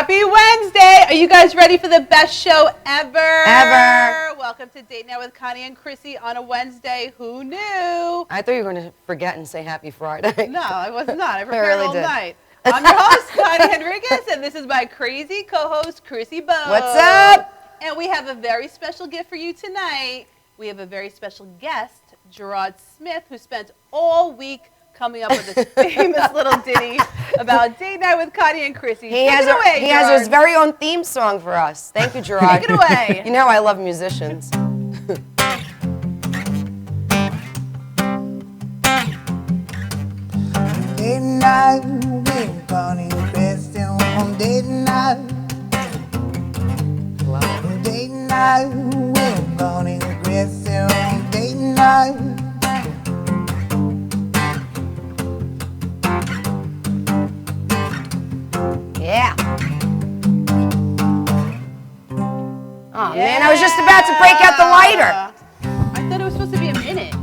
Happy Wednesday! Are you guys ready for the best show ever? Ever. Welcome to Date Night with Connie and Chrissy on a Wednesday. Who knew? I thought you were going to forget and say Happy Friday. No, I was not. I prepared really all did. night. I'm your host, Connie Henriquez, and this is my crazy co-host, Chrissy Bo. What's up? And we have a very special gift for you tonight. We have a very special guest, Gerard Smith, who spent all week coming up with this famous little ditty about Date Night with Connie and Chrissy. He has his very own theme song for us. Thank you, Gerard. Take it away. You know I love musicians. Date night with Connie and Chrissy on date night. Date night with Connie and Chrissy on date night. Yeah. Oh, man, I was just about to break out the lighter. I thought it was supposed to be a minute.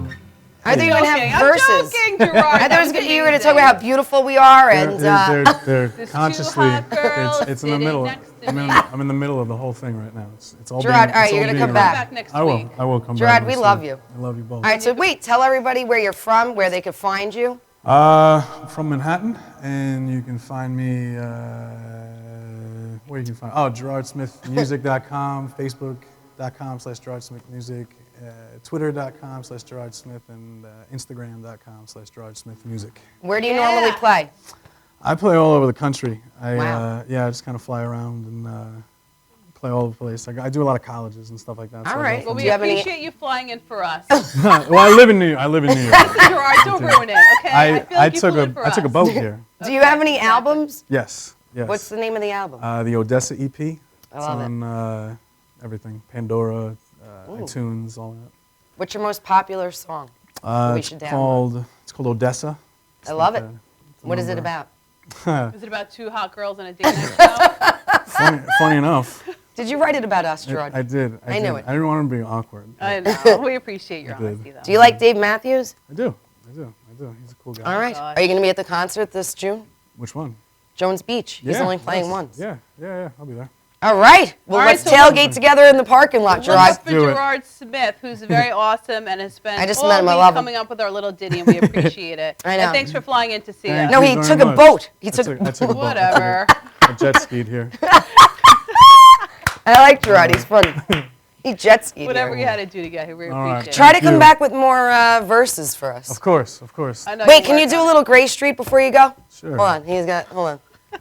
I thought you were going to have verses. I'm joking, Gerard. I thought you were going to talk about how beautiful we are. And They're There's consciously, two hot girls it's in the sitting middle. next to me. I'm in the middle of the whole thing right now. It's all Gerard, being, all right, it's you're all gonna being come arranged. back. Next I week. will come back. Gerard, we next love week. you. I love you both. all right, so wait, tell everybody where you're from, where they could find you. I'm from Manhattan, and you can find me, where you can find, GerardSmithMusic.com, Facebook.com/GerardSmithMusic, Twitter.com/GerardSmith, and Instagram.com/GerardSmithMusic. Where do you normally play? I play all over the country. Wow. I just kind of fly around and play all over the place. I do a lot of colleges and stuff like that. All so right. Well, Do we you have any- appreciate you flying in for us. Well, I live in New York. Gerard, don't ruin it, okay? I feel like you flew in for I took a us. boat here. Do you have any albums? Yes. What's the name of the album? The Odessa EP. I It's love it. on everything. Pandora, iTunes, all that. What's your most popular song? We should It's download. called Odessa. It's I love like it. a What is it number. about? Is it about two hot girls on a date night show? Funny enough, Did you write it about us, Gerard? I did. I knew it. I didn't want to be awkward. I know. We appreciate your I did. honesty, though. Do you like Dave Matthews? I do. He's a cool guy. All right. gosh. Are you going to be at the concert this June? Which one? Jones Beach. He's only playing yes. once. Yeah. I'll be there. All right. Well, All right, let's so tailgate together in the parking lot, Look Gerard. up for Do it. Gerard Smith, who's very awesome and has spent I just all met him. I week love him. coming up with our little ditty, and we appreciate it. I know. And thanks for flying in to see Thank us. No, you he very took a much. boat. I took a boat. Whatever. I jet skied here. I like Gerard. He's funny. He jet skied Whatever here. you had to do to get here, we All right. appreciate Try it. to come you. back with more verses for us. Of course. I know Wait, can you work do a on little Gray Street before you go? Sure. Hold on.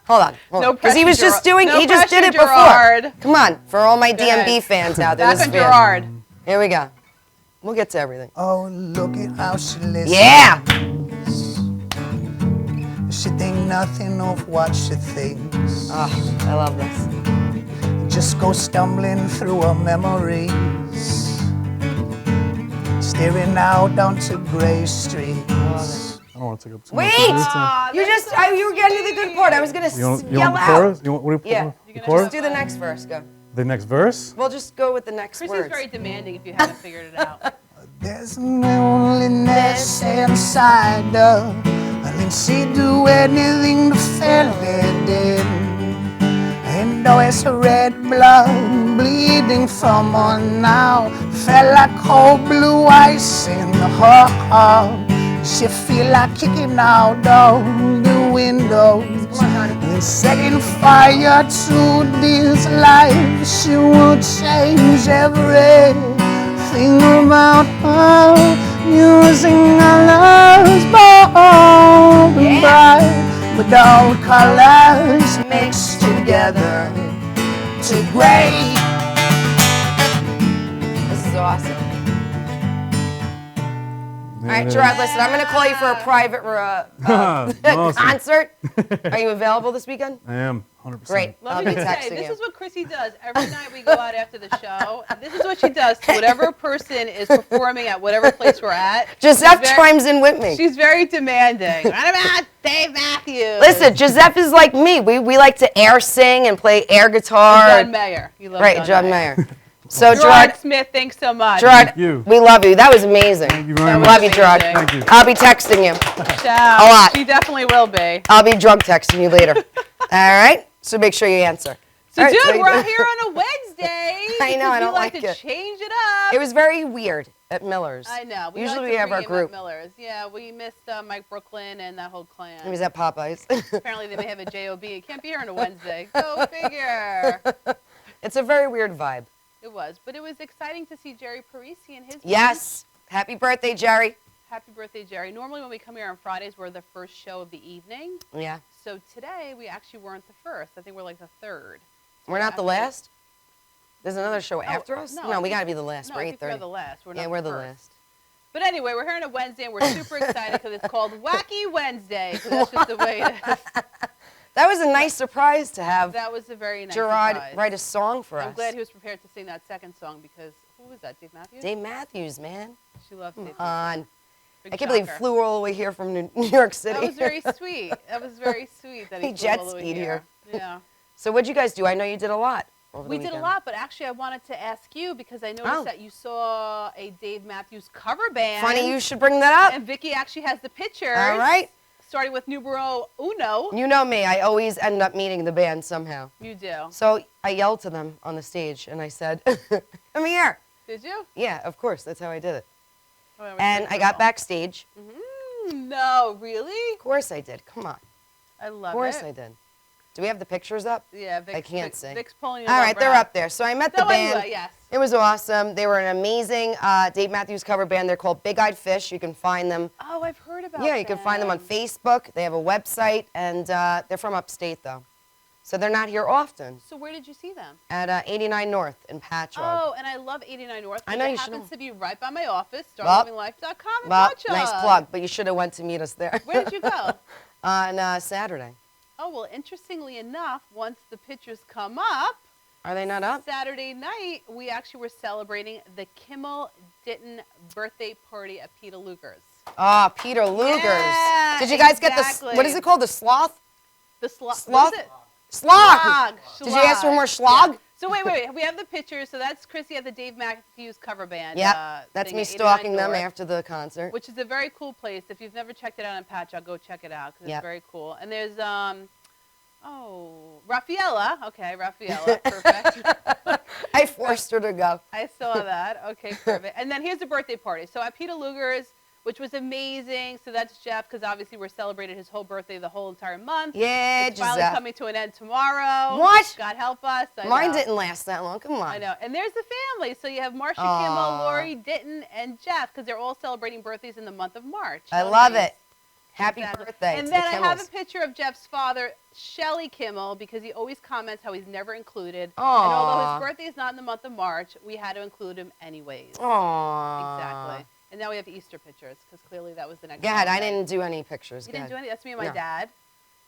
Hold on. No Because he pressure, was just Gerard. doing, No he just did pressure, it before. Gerard. Come on, for all my Go DMB ahead. fans out there. Back this on is fair. Gerard. Here we go. We'll get to everything. Oh, look at how she listens. Yeah! She think nothing of what she thinks. Oh, I love this. Just go stumbling through her memories, staring out onto gray streets. I don't want to take up too Wait! much of your time. Aw, You that's just, so you were getting to the good part. I was going to You want yell the out. chorus? You want what do you Yeah. the gonna chorus? Just do the next verse. Go. The next verse? We'll just go with the next Chrissy's words. very demanding if you haven't figured it out. There's loneliness inside her, and then she'd do anything to fill it in. And though it's red blood bleeding from her now, felt like cold blue ice in her heart. She feel like kicking out all the windows and setting fire to this life. She would change everything about her, using colors bold and bright, but all colors mixed together to gray. This is awesome. All right, Gerard, listen, I'm going to call you for a private Awesome. concert. Are you available this weekend? I am 100%. Great. Let I'll me be just say, texting this you. is what Chrissy does. Every night we go out after the show, and this is what she does to whatever person is performing at whatever place we're at. Gisette chimes in with me. She's very demanding. What about Dave Matthews? Listen, Gisette is like me. We like to air sing and play air guitar. John Mayer. You love Right, John Mayer. So, Gerard Gerard, Smith, thanks so much. Gerard, you. we love you. That was amazing. Thank you very much. Love you, Gerard. amazing. Thank you. I'll be texting you. Ciao. A lot. She definitely will be. I'll be drug texting you later. All right? So make sure you answer. So, All right, dude, so we're here on a Wednesday. I know, I don't we like like to it. change it up. It was very weird at Miller's. I know. Usually like we to have our bring him at group. Miller's. Yeah, we missed Mike Brooklyn and that whole clan. It was at Popeyes. Apparently they may have a JOB. It can't be here on a Wednesday. Go figure. It's a very weird vibe. It was, but it was exciting to see Jerry Parisi and his Yes. Happy birthday, Jerry. Happy birthday, Jerry. Normally when we come here on Fridays, we're the first show of the evening. Yeah. So today we actually weren't the first. I think we're like the third. We're not the last? There's another show after us? no, No, I we think- got to be the last. No, We're I think we're 8:30. the last. We're not Yeah, we're the first. last. But anyway, we're here on a Wednesday, and we're super excited because it's called Wacky Wednesday. So that's just the way it is. That was a nice surprise to have That was a very nice Gerard surprise. write a song for us. I'm glad he was prepared to sing that second song because, who was that, Dave Matthews? Dave Matthews, man. She loves Dave Come Matthews. on. Big I can't believe he shocker. flew all the way here from New York City. That was very sweet. That was very sweet that he He flew jet all the way skied here. Yeah. So what'd you guys do? I know you did a lot over the We did a weekend. lot, but actually I wanted to ask you because I noticed Oh. that you saw a Dave Matthews cover band. Funny you should bring that up. And Vicky actually has the pictures. All right. Starting with numero uno. You know me. I always end up meeting the band somehow. You do. So I yelled to them on the stage and I said, come here. Did you? Yeah, of course. That's how I did it. Oh, that was And pretty I got cool. backstage. No, really? Of course I did. Come on. I love Of course it. I did. Do we have the pictures up? Yeah, Vic's, I can't see. Vic's pulling it All right, they're right up there. So I met now. the band. Anyway, yes. It was awesome. They were an amazing Dave Matthews cover band. They're called Big Eyed Fish. You can find them. Oh, I've heard about Yeah, you can find them on Facebook. They have a website, and they're from upstate, though. So they're not here often. So where did you see them? At 89 North in Patchogue. Oh, and I love 89 North. I know it you should happens know. to be right by my office, Well, starlivinglife.com in Well, Patchogue. nice plug, but you should have went to meet us there. Where did you go? On Saturday. Oh, well, interestingly enough, once the pictures come up, Are they not up? Saturday night, we actually were celebrating the Kimmel Ditton birthday party at Peter Luger's. Ah, Peter Luger's. Yeah, Did you guys get exactly. what is it called? The sloth? The sloth. Sloth? What is it? Slog. Did you ask for Schlag. more slog? Yeah. So wait. We have the pictures. So that's Chrissy at the Dave Matthews cover band. Yep. That's thing me at 89 stalking them North, after the concert. which is a very cool place. If you've never checked it out in Patchogue, go check it out because Yep. it's very cool. And there's Raffaella. Okay, Raffaella. Perfect. I forced her to go. I saw that. Okay, perfect. And then here's the birthday party. So at Peter Luger's, which was amazing. So that's Jeff, because obviously we're celebrating his whole birthday the whole entire month. Yeah, It's finally Giselle. coming to an end tomorrow. What? God help us. I Mine know. didn't last that long. Come on. I know. And there's the family. So you have Marcia Aw. Kimmel, Lori Ditton, and Jeff, because they're all celebrating birthdays in the month of March. I How love nice. it. Happy Exactly. birthday And to then the I have a Kimmels. picture of Jeff's father, Shelly Kimmel, because he always comments how he's never included. Aw. And although his birthday is not in the month of March, we had to include him anyways. Aww. Exactly. And now we have Easter pictures, because clearly that was the next Go ahead. I holiday. didn't do any pictures. You Go didn't do ahead. any? That's me and my No. dad.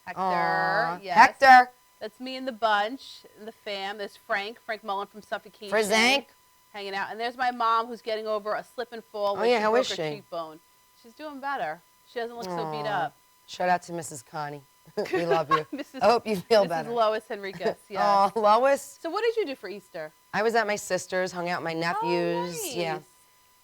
Hector. Aw. Yes. Hector. That's me and the bunch, and the fam. There's Frank Mullen from Suffocation. Frizank. Hanging out. And there's my mom who's getting over a slip and fall Oh, when yeah, she how broke is her she? cheekbone. She's doing better. She doesn't look so beat Aw. up. Shout out to Mrs. Connie. We love you. Mrs. I hope you feel Mrs. better. Lois Henriquez, yes. Oh, Lois. So what did you do for Easter? I was at my sister's, hung out with my nephews. Oh, nice. Yeah.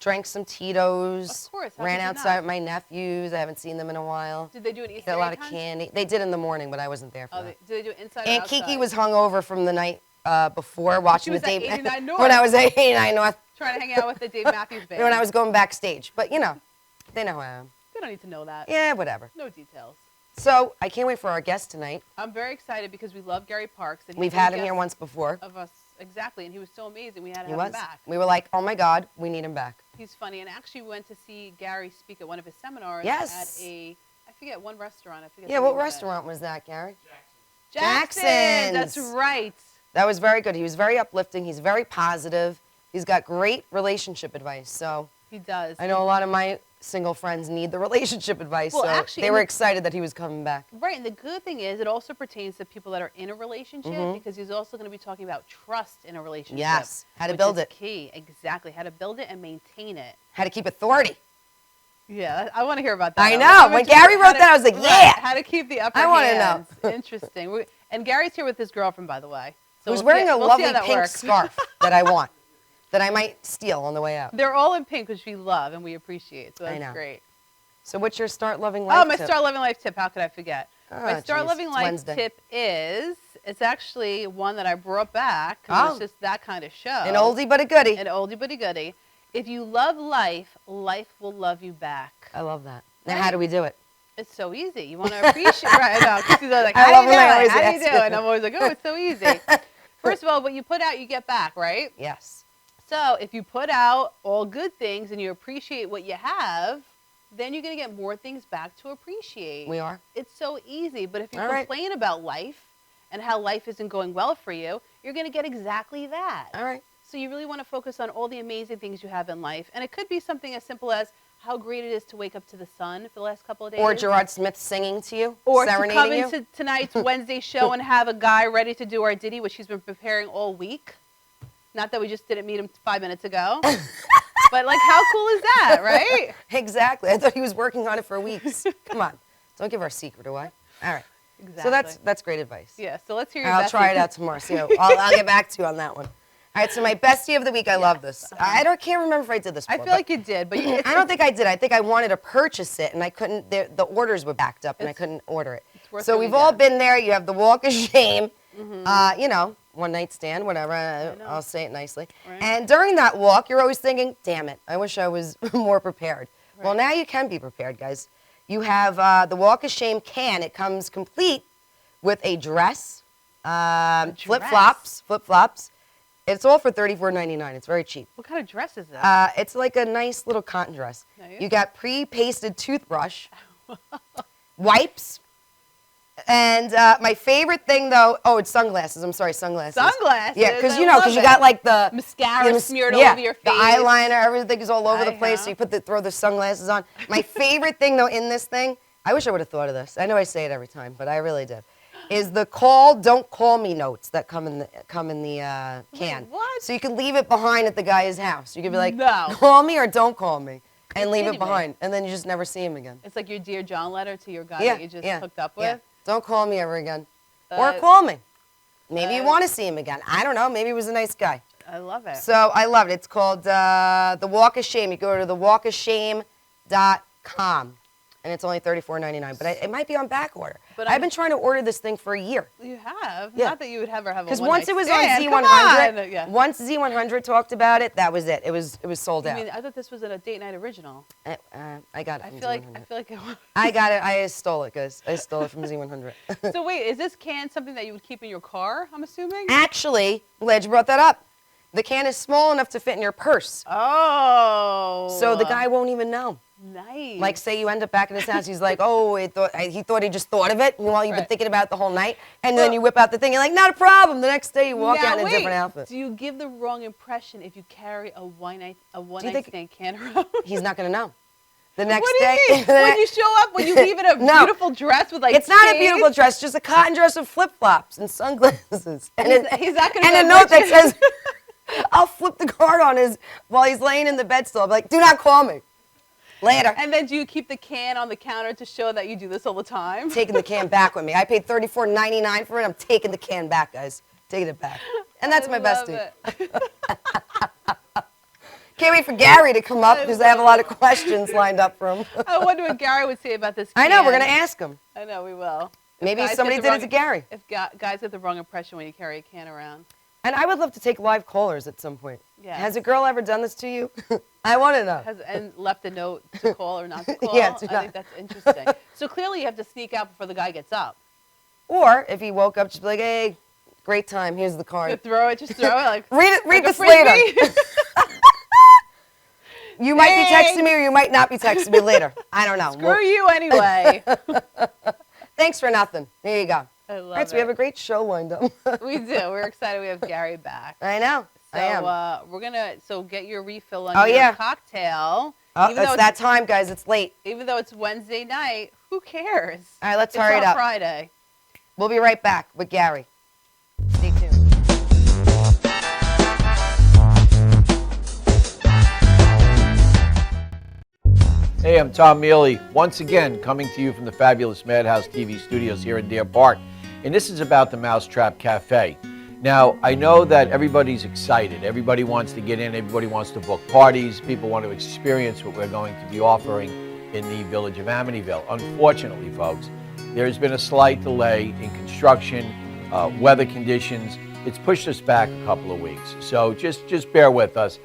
Drank some Tito's. Of course, how Ran could you outside not? with my nephews. I haven't seen them in a while. Did they do an Easter Got a lot egg of hunt? candy. They did in the morning, but I wasn't there for Oh, that. did they do it inside or Aunt outside? Kiki was hungover from the night before watching was the at Dave 89 North. when I was at 89 North. trying to hang out with the Dave Matthews Band. When I was going backstage. But, you know, they know who I am. They don't need to know that. Yeah, whatever. No details. So I can't wait for our guest tonight. I'm very excited because we love Gary Parks. And he's We've been a had him here guest once before. Of us, exactly, and he was so amazing. We had to He have was. him back. We were like, oh my God, we need him back. He's funny, and actually went to see Gary speak at one of his seminars Yes. at I forget, one restaurant. I forget. Yeah, the what name of it. restaurant was that, Gary? Jackson's. That's Jackson's. right. That was very good. He was very uplifting. He's very positive. He's got great relationship advice. So He does. I know a lot of my single friends need the relationship advice. Well, so actually, they and were the- excited that he was coming back. Right, and the good thing is it also pertains to people that are in a relationship Mhm. because he's also going to be talking about trust in a relationship. Yes, how to which build is it. Key, exactly. How to build it and maintain it. How to keep authority. Yeah, I want to hear about that. I know. I'm When interested Gary how wrote to- that, I was like, right, yeah. How to keep the upper I wanna know. hands. Interesting. And Gary's here with his girlfriend, by the way. So Who's we'll wearing see- a we'll see lovely how that pink works. scarf that I want, that I might steal on the way out. They're all in pink, which we love and we appreciate. So I that's know. great. So what's your Start Loving Life Oh, my tip? Star Living Life tip. How could I forget? My Start geez, Living it's Life Wednesday. tip is, it's actually one that I brought back because it's just that kind of show. An oldie but a goodie. An oldie but a goodie. If you love life, life will love you back. I love that. Now, how do we do it? It's so easy. You want to appreciate, right? No, Chrissy's like, I how love do you when I do always it? How do you ask do you. it? And I'm always like, oh, it's so easy. First of all, what you put out, you get back, right? Yes. So if you put out all good things and you appreciate what you have, then you're going to get more things back to appreciate. We are. It's so easy. But if you All right. complain about life and how life isn't going well for you, you're going to get exactly that. All right. So you really want to focus on all the amazing things you have in life. And it could be something as simple as how great it is to wake up to the sun for the last couple of days. Or Gerard Smith singing to you, Or to serenading come you. into tonight's Wednesday show and have a guy ready to do our ditty, which he's been preparing all week. Not that we just didn't meet him 5 minutes ago. But, like, how cool is that, right? Exactly. I thought he was working on it for weeks. Come on. Don't give our secret away. All right. Exactly. So that's great advice. Yeah, so let's hear your I'll best try it tip. out tomorrow. So I'll get back to you on that one. All right, so my bestie of the week, I love this. Can't remember if I did this I before. feel like you did, but I don't think I did. I think I wanted to purchase it, and I couldn't. The orders were backed up, and I couldn't order it. worth So going we've all down. been there. You have the walk of shame, you know, one night stand, whatever. I'll say it nicely. Right. And during that walk, you're always thinking, damn it, I wish I was more prepared. Right. Well, now you can be prepared, guys. You have the walk of shame can. It comes complete with a dress, flip-flops. It's all for $34.99. It's very cheap. What kind of dress is that? It's like a nice little cotton dress. Nice. You got pre-pasted toothbrush, wipes, and my favorite thing though, it's sunglasses. I'm sorry, sunglasses. Sunglasses? Yeah, because I you know, love because you it. got like the Mascara smeared all over your face. the eyeliner, everything is all over the I place. know. So you throw the sunglasses on. My favorite thing though in this thing, I wish I would have thought of this. I know I say it every time, but I really did. Is the don't call me notes that come in the can. what? So you can leave it behind at the guy's house. You could be like, No. call me or don't call me, and You're leave it kidding me. behind, and then you just never see him again. It's like your Dear John letter to your guy Yeah, that you just yeah, hooked up yeah. with. Don't call me ever again, or Uh, call me. Maybe you uh, want to see him again. I don't know. Maybe he was a nice guy. I love it. So I love it. It's called The Walk of Shame. You go to thewalkofshame.com. And it's only $34.99, but it might be on back order. But I've been trying to order this thing for a year. You have. Yeah. Not that you would ever have a Because one-night once it was on stand. Come Z100, on. Yeah. once Z100 talked about it, that was it. It was sold I out. mean, I thought this was a date night original. I got it I from feel like Z100. it was. I got it. I stole it, guys. I stole it from Z100. So wait, is this can something that you would keep in your car? I'm assuming. Actually, I'm glad you brought that up. The can is small enough to fit in your purse. Oh. So the guy won't even know. Nice. Like, say you end up back in his house, he's like, he thought he just thought of it while you've been Right. thinking about it the whole night, and then you whip out the thing, you're like, not a problem. The next day you walk Now, out in a wait, different outfit. Do you give the wrong impression if you carry a one-night think- stand can around? He's not going to know. The next What do day. you mean? When you show up, when you leave in a No. beautiful dress with like It's not a shades? beautiful dress, just a cotton dress with flip-flops and sunglasses. And He's not gonna and be a like, note that says, I'll flip the card on while he's laying in the bed still. I'll be like, do not call me. Later. And then do you keep the can on the counter to show that you do this all the time? Taking the can back with me. I paid $34.99 for it. I'm taking the can back, guys. Taking it back. And that's I my love bestie. it. Can't wait for Gary to come up because I have a lot of questions lined up for him. I wonder what Gary would say about this I can. know, we're going to ask him. I know, we will. If Maybe guys somebody get the did it to Gary. If guys get the wrong impression when you carry a can around. And I would love to take live callers at some point. Yes. Has a girl ever done this to you? I want to know. And left a note to call or not to call. Yeah, do I not. think that's interesting. So clearly you have to sneak out before the guy gets up. Or if he woke up, just be like, hey, great time. Here's the You card. just throw it like Read like a this later. frisbee. You might be Thanks. texting me or you might not be texting me later. I don't know. Screw you anyway. Thanks for nothing. There you go. I love All right, so it. we have a great show lined up. We do. We're excited we have Gary back. I know. So I am. we're gonna get your refill on Oh, your yeah. cocktail. Oh, even it's though that time, guys. It's late. Even though it's Wednesday night, who cares? All right, let's It's hurry it on up. Friday. We'll be right back with Gary. Stay tuned. Hey, I'm Tom Mealy, once again coming to you from the fabulous Madhouse TV studios here in Deer Park. And this is about the Mousetrap Cafe. Now, I know that everybody's excited. Everybody wants to get in. Everybody wants to book parties. People want to experience what we're going to be offering in the village of Amityville. Unfortunately, folks, There has been a slight delay in construction, weather conditions. It's pushed us back a couple of weeks. So just bear with us.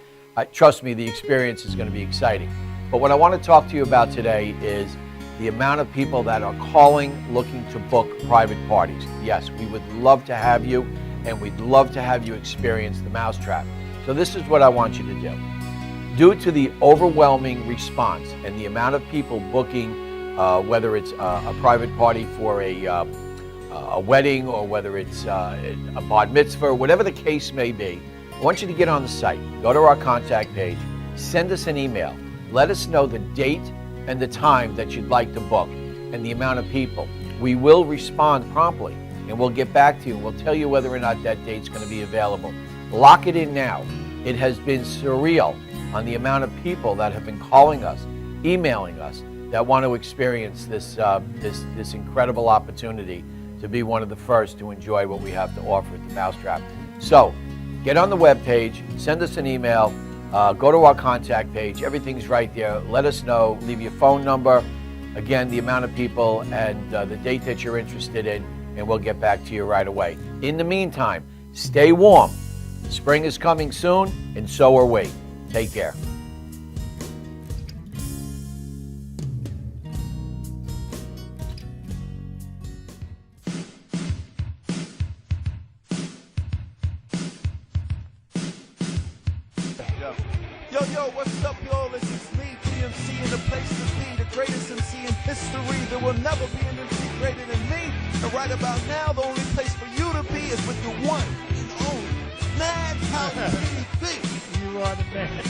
Trust me, the experience is going to be exciting. But what I want to talk to you about today is the amount of people that are calling looking to book private parties. Yes, we would love to have you, and we'd love to have you experience the Mousetrap. So this is what I want you to do. Due to the overwhelming response and the amount of people booking, whether it's a private party for a wedding or whether it's a bar mitzvah, whatever the case may be, I want you to get on the site, go to our contact page, send us an email, let us know the date and the time that you'd like to book and the amount of people. We will respond promptly and we'll get back to you and we'll tell you whether or not that date's going to be available. Lock it in now. It has been surreal on the amount of people that have been calling us, emailing us, that want to experience this incredible opportunity to be one of the first to enjoy what we have to offer at the Mousetrap. So, get on the webpage, send us an email, go to our contact page. Everything's right there. Let us know. Leave your phone number, again, the amount of people, and the date that you're interested in, and we'll get back to you right away. In the meantime, stay warm. Spring is coming soon, and so are we. Take care. Yo, what's up, y'all? This is me, GMC, in the place to be, the greatest MC in history. There will never be an MC greater than me. And right about now, the only place for you to be is with the one and only Madhouse TV. You are the man.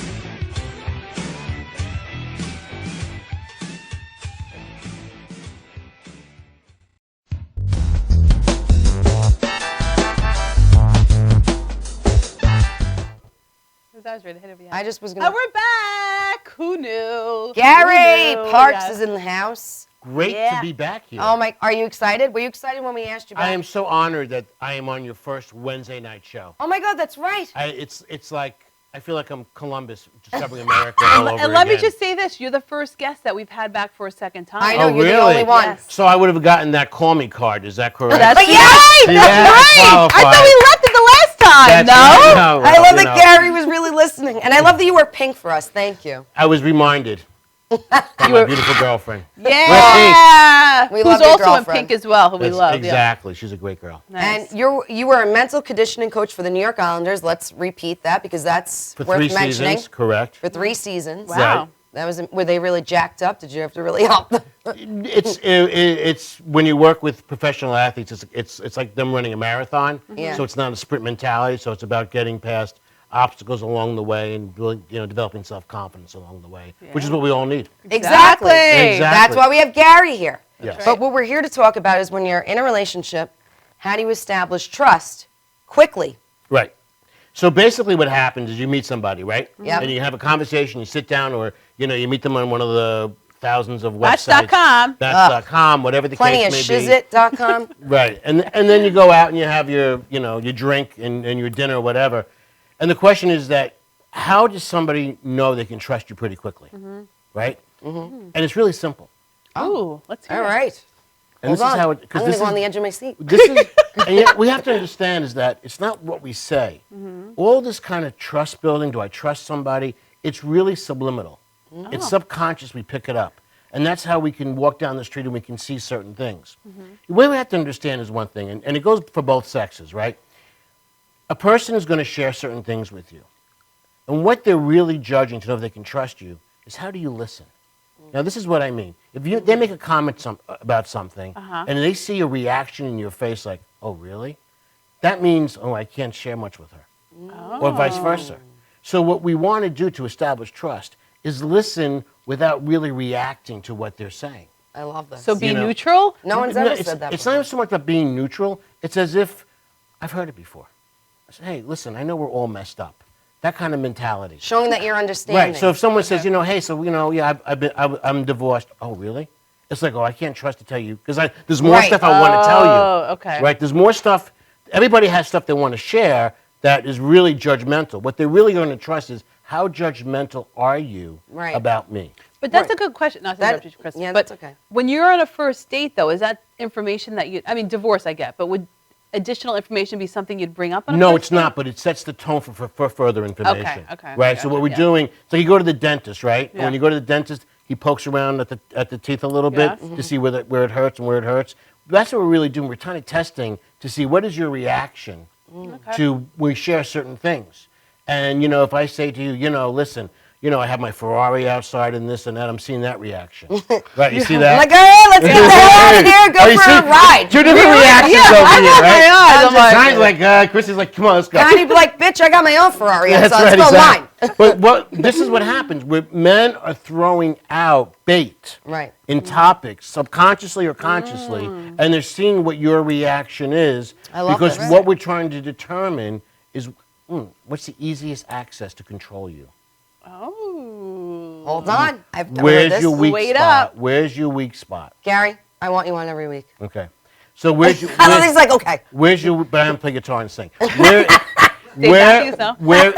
I was ready to hit it behind. I just was Oh, gonna. we're back. Who knew? Gary Who knew? Parks Yes. is in the house. Great Yeah. to be back here. Oh my! Are you excited? Were you excited when we asked you back? I am so honored that I am on your first Wednesday night show. Oh my God, that's right. It's like I feel like I'm Columbus discovering America all over And let me again. just say this: you're the first guest that we've had back for a second time. I know Oh, you're the really? only one. Yes. So I would have gotten that call me card. Is that correct? That's But yay! That's Yeah, right. qualified. I thought we left it the last time. That's No. right. No, I love you that know, Gary was really listening, and I love that you wear pink for us. Thank you. I was reminded by my beautiful girlfriend. Yeah. We Who's love your also in girlfriend. pink as well, who we That's love. exactly. She's a great girl. Yeah. Nice. And you were a mental conditioning coach for the New York Islanders. Let's repeat that because that's For worth 3 mentioning. seasons, correct. For 3 seasons. Wow. Right. Were they really jacked up? Did you have to really help them? It's when you work with professional athletes, it's like them running a marathon. Yeah. So it's not a sprint mentality. So it's about getting past obstacles along the way and really, developing self-confidence along the way, which is what we all need. Exactly. Exactly. That's why we have Gary here. Yes. But what we're here to talk about is when you're in a relationship, how do you establish trust quickly? Right. So basically what happens is you meet somebody, right? Yep. And you have a conversation, you sit down, or you meet them on one of the thousands of websites. Match.com. Match.com, whatever the Plenty of case may be. shizit.com. Right. And then you go out and you have your drink and your dinner or whatever. And the question is that how does somebody know they can trust you pretty quickly? Right? And it's really simple. Ooh, let's hear All it. right. And Hold this on. is how it, I'm because going this to go is, on the edge of my seat. this is, and yet we have to understand is that it's not what we say. All this kind of trust building, do I trust somebody? It's really subliminal. It's subconscious, we pick it up. And that's how we can walk down the street and we can see certain things. The way we have to understand is one thing, and it goes for both sexes, right? A person is going to share certain things with you. And what they're really judging to know if they can trust you is how do you listen? Now, this is what I mean. If they make a comment about something, and they see a reaction in your face like, oh, really? That means, oh, I can't share much with her. Or vice versa. So what we want to do to establish trust is listen without really reacting to what they're saying. I love this. So be You know. neutral. no one's ever said that It's before. not even so much about being neutral. It's as if I've heard it before. I said, hey, listen, I know we're all messed up. That kind of mentality. Showing that you're understanding. Right. So if someone says, hey, so yeah, I'm divorced. Oh, really? It's like, oh, I can't trust to tell you because there's more Right. stuff I want to tell you. Oh, okay. Right. There's more stuff. Everybody has stuff they want to share that is really judgmental. What they're really going to trust is how judgmental are you Right. about me? But that's Right. a good question. Not to That- interrupt you, Chris. yeah, but that's okay. when you're on a first date, though, is that information that I mean, divorce I get, but would additional information be something you'd bring up on a No, first it's date? not, but it sets the tone for further information. okay, Right. So gotcha, what we're yeah. doing, so you go to the dentist, right? And Yeah. when you go to the dentist, he pokes around at the teeth a little bit Yes. to see where it hurts and where it hurts. That's what we're really doing. We're kind of testing to see what is your reaction to when we share certain things. And you know, if I say to you, you know, listen, you know, I have my Ferrari outside and this and that, I'm seeing that reaction. Right? You see that? I'm like, all right, let's get the hell out of here, go Oh, you for see? a ride. Two different reactions Yeah, over I here, love right? my eyes. I'm like- Connie's like, Chrissy's like, come on, let's go. Connie be like, bitch, I got my own Ferrari That's outside. right, Let's go exactly. mine. But this is what happens. Men are throwing out bait Right. in topics, subconsciously or consciously, and they're seeing what your reaction is. I love because this. what we're trying to determine is what's the easiest access to control you. Oh. Hold on. I've never heard Where's this. your weak Wait spot? up. Where's your weak spot? Gary, I want you on every week. Okay. So where's your He's like, okay. where's your but I don't play guitar and sing. Where Matthews, no? where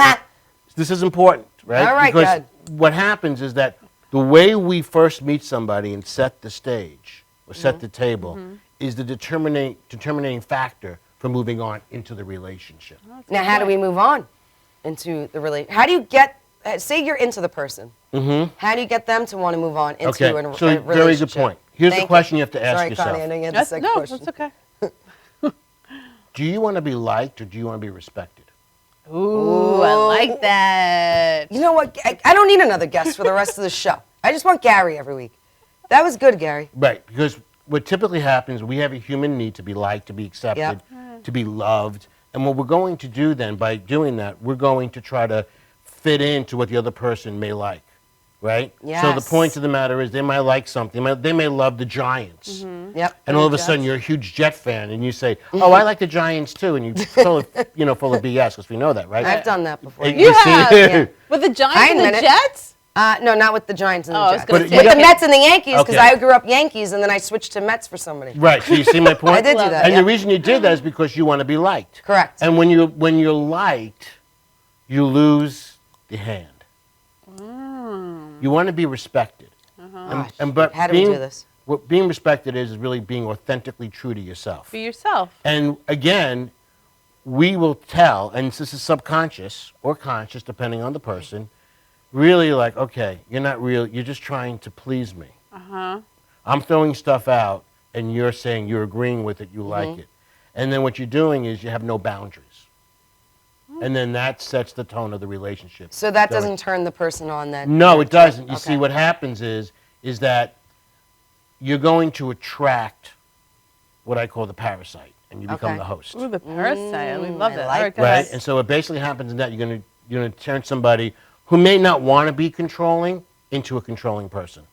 this is important, right? All right, because good. what happens is that the way we first meet somebody and set the stage or set the table is the determining factor for moving on into the relationship. Now, how do we move on into the relationship? How do you get, say you're into the person. Mm-hmm. How do you get them to want to move on into Okay, a relationship? so very good point. Here's the Thank question you have to ask Sorry, yourself. Connie, I know you had the That's, second no, question. that's okay. Do you want to be liked or do you want to be respected? Ooh, I like that. You know what? I don't need another guest for the rest of the show. I just want Gary every week. That was good, Gary. Right, because what typically happens, we have a human need to be liked, to be accepted, to be loved. And what we're going to do then, by doing that, we're going to try to fit into what the other person may like, right? So the Yes. point of the matter is they might like something. They may love the Giants. Yep. And all of a sudden you're a huge Jet fan and you say, oh, I like the Giants too. And you're full of BS because we know that, right? I've done that before. And You see- have? Yeah. With the I Giants and admit the it. Jets? No, not with the Giants and the Oh, I was Jets. gonna But say. With the Okay. Mets and the Yankees, because Okay. I grew up Yankees, and then I switched to Mets for somebody. Right, so you see my point? I did do that, And yeah. the reason you did that is because you want to be liked. Correct. And when you're liked, you lose the hand. You want to be respected. Gosh, But how do we do this? What being respected is really being authentically true to yourself. Be yourself. And again, we will tell, and this is subconscious or conscious, depending on the person, really like, okay, you're not real, you're just trying to please me. I'm throwing stuff out, and you're saying you're agreeing with it, you like it. And then what you're doing is you have no boundaries. And then that sets the tone of the relationship. So that going. doesn't turn the person on that. No, it doesn't. You see, Okay. what happens is that you're going to attract what I call the parasite, and you become Okay. the host. Ooh, the parasite. We love I that. like All right, go Right? ahead. And so what basically happens is that you're going to turn somebody who may not want to be controlling into a controlling person.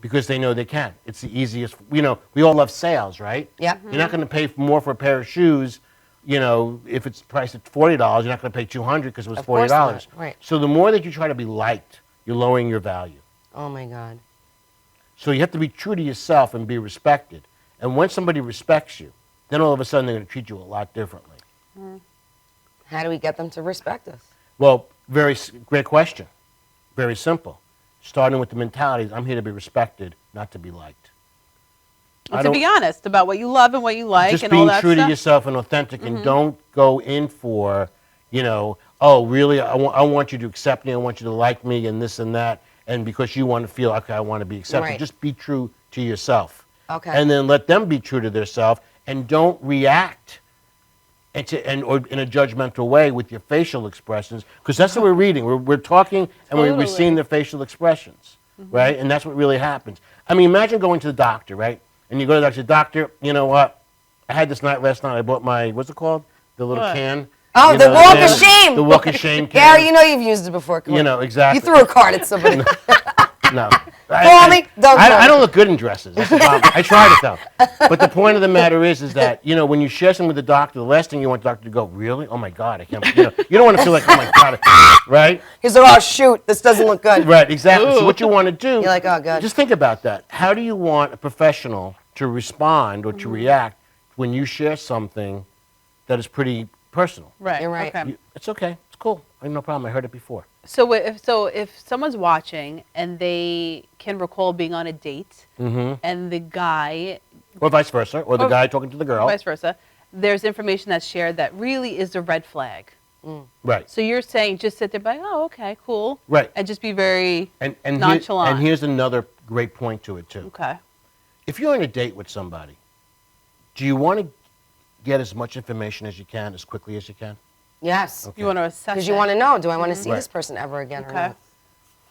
Because they know they can. It's the easiest. You know, we all love sales, right? Yep. You're not going to pay more for a pair of shoes, you know, if it's priced at $40, you're not going to pay $200 because it was Of course $40. not, right. So the more that you try to be liked, you're lowering your value. Oh my God. So you have to be true to yourself and be respected. And when somebody respects you, then all of a sudden they're going to treat you a lot differently. How do we get them to respect us? Well, great question. Very simple. Starting with the mentality, I'm here to be respected, not to be liked. And to be honest about what you love and what you like Just and all being that true stuff. to yourself and authentic, and don't go in for, you know, oh, really, I want you to accept me, I want you to like me, and this and that, and because you want to feel, okay, I want to be accepted. Right. Just be true to yourself. Okay. And then let them be true to themselves, and don't react or in a judgmental way with your facial expressions, because that's what we're reading. We're talking, and we're Totally. seeing their facial expressions, right? And that's what really happens. I mean, imagine going to the doctor, right? And you go to the doctor, doctor, you know what? I had this last night. I bought my, what's it called? The little What? can. Oh, You the know, walk can. of shame. The walk of shame can. Gary, you know you've used it before. Come You on. know, exactly. You threw a card at somebody. No. Call me. Don't call I me. don't look good in dresses. That's the problem. I try to tell. But the point of the matter is that, you know, when you share something with the doctor, the last thing you want the doctor to go, really? Oh, my God, I can't, you know, you don't want to feel like, oh, my God, right? He's like, oh, shoot, this doesn't look good. Right, exactly. So what you want to do, You're like, oh, God. just think about that. How do you want a professional to respond or to react when you share something that is pretty personal? Right. You're right. Okay. It's okay. cool. No problem. I heard it before. So if someone's watching and they can recall being on a date, and the guy, Or vice versa, or the guy talking to the girl. vice versa, there's information that's shared that really is a red flag. Right. So you're saying just sit there, and be like, oh, okay, cool, Right. and just be very And nonchalant. and here's another great point to it too. Okay. If you're on a date with somebody, do you want to get as much information as you can as quickly as you can? Yes. You want to assess Because you want to know, do I want to see Right. this person ever again or Okay. not?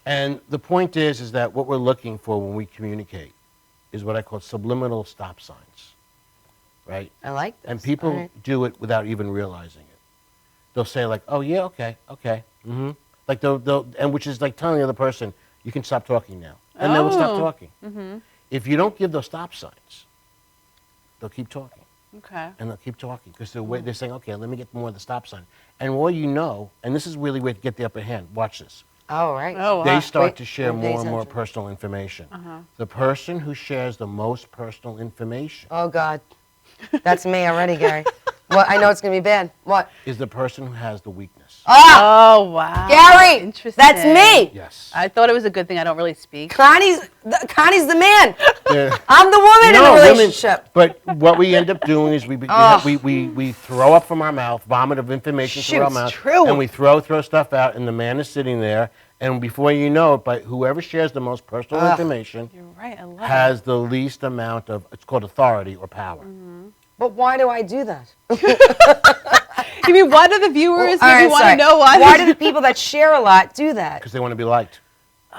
And the point is that what we're looking for when we communicate is what I call subliminal stop signs, right? I like this. And people All right. do it without even realizing it. They'll say like, "Oh yeah, okay, like and which is like telling the other person, "You can stop talking now," and they will stop Oh. talking. If you don't give those stop signs, they'll keep talking. Okay. And they'll keep talking because they're saying, okay, let me get more of the stop sign. And all you know, and this is really where to get the upper hand, watch this. Oh, right. Oh, They wow. start Wait, to share wait, more days and more after. personal information. The person who shares the most personal information Oh, God. That's me already, Gary. What? I know it's going to be bad. What? is the person who has the weakness. Ah! Oh, wow. Gary! Interesting. That's me! Yes. I thought it was a good thing I don't really speak. Connie's the man. Yeah. I'm the woman in the women- relationship. but what we end up doing is we throw up from our mouth, vomit of information through our Shoot, mouth, it's true. and we throw stuff out, and the man is sitting there, and before you know it, but whoever shares the most personal information You're right. I love has the least amount of, it's called authority or power. But why do I do that? it. You mean, why do the viewers All maybe right, want sorry. to know why? Why do the people that share a lot do that? Because they want to be liked. Oh,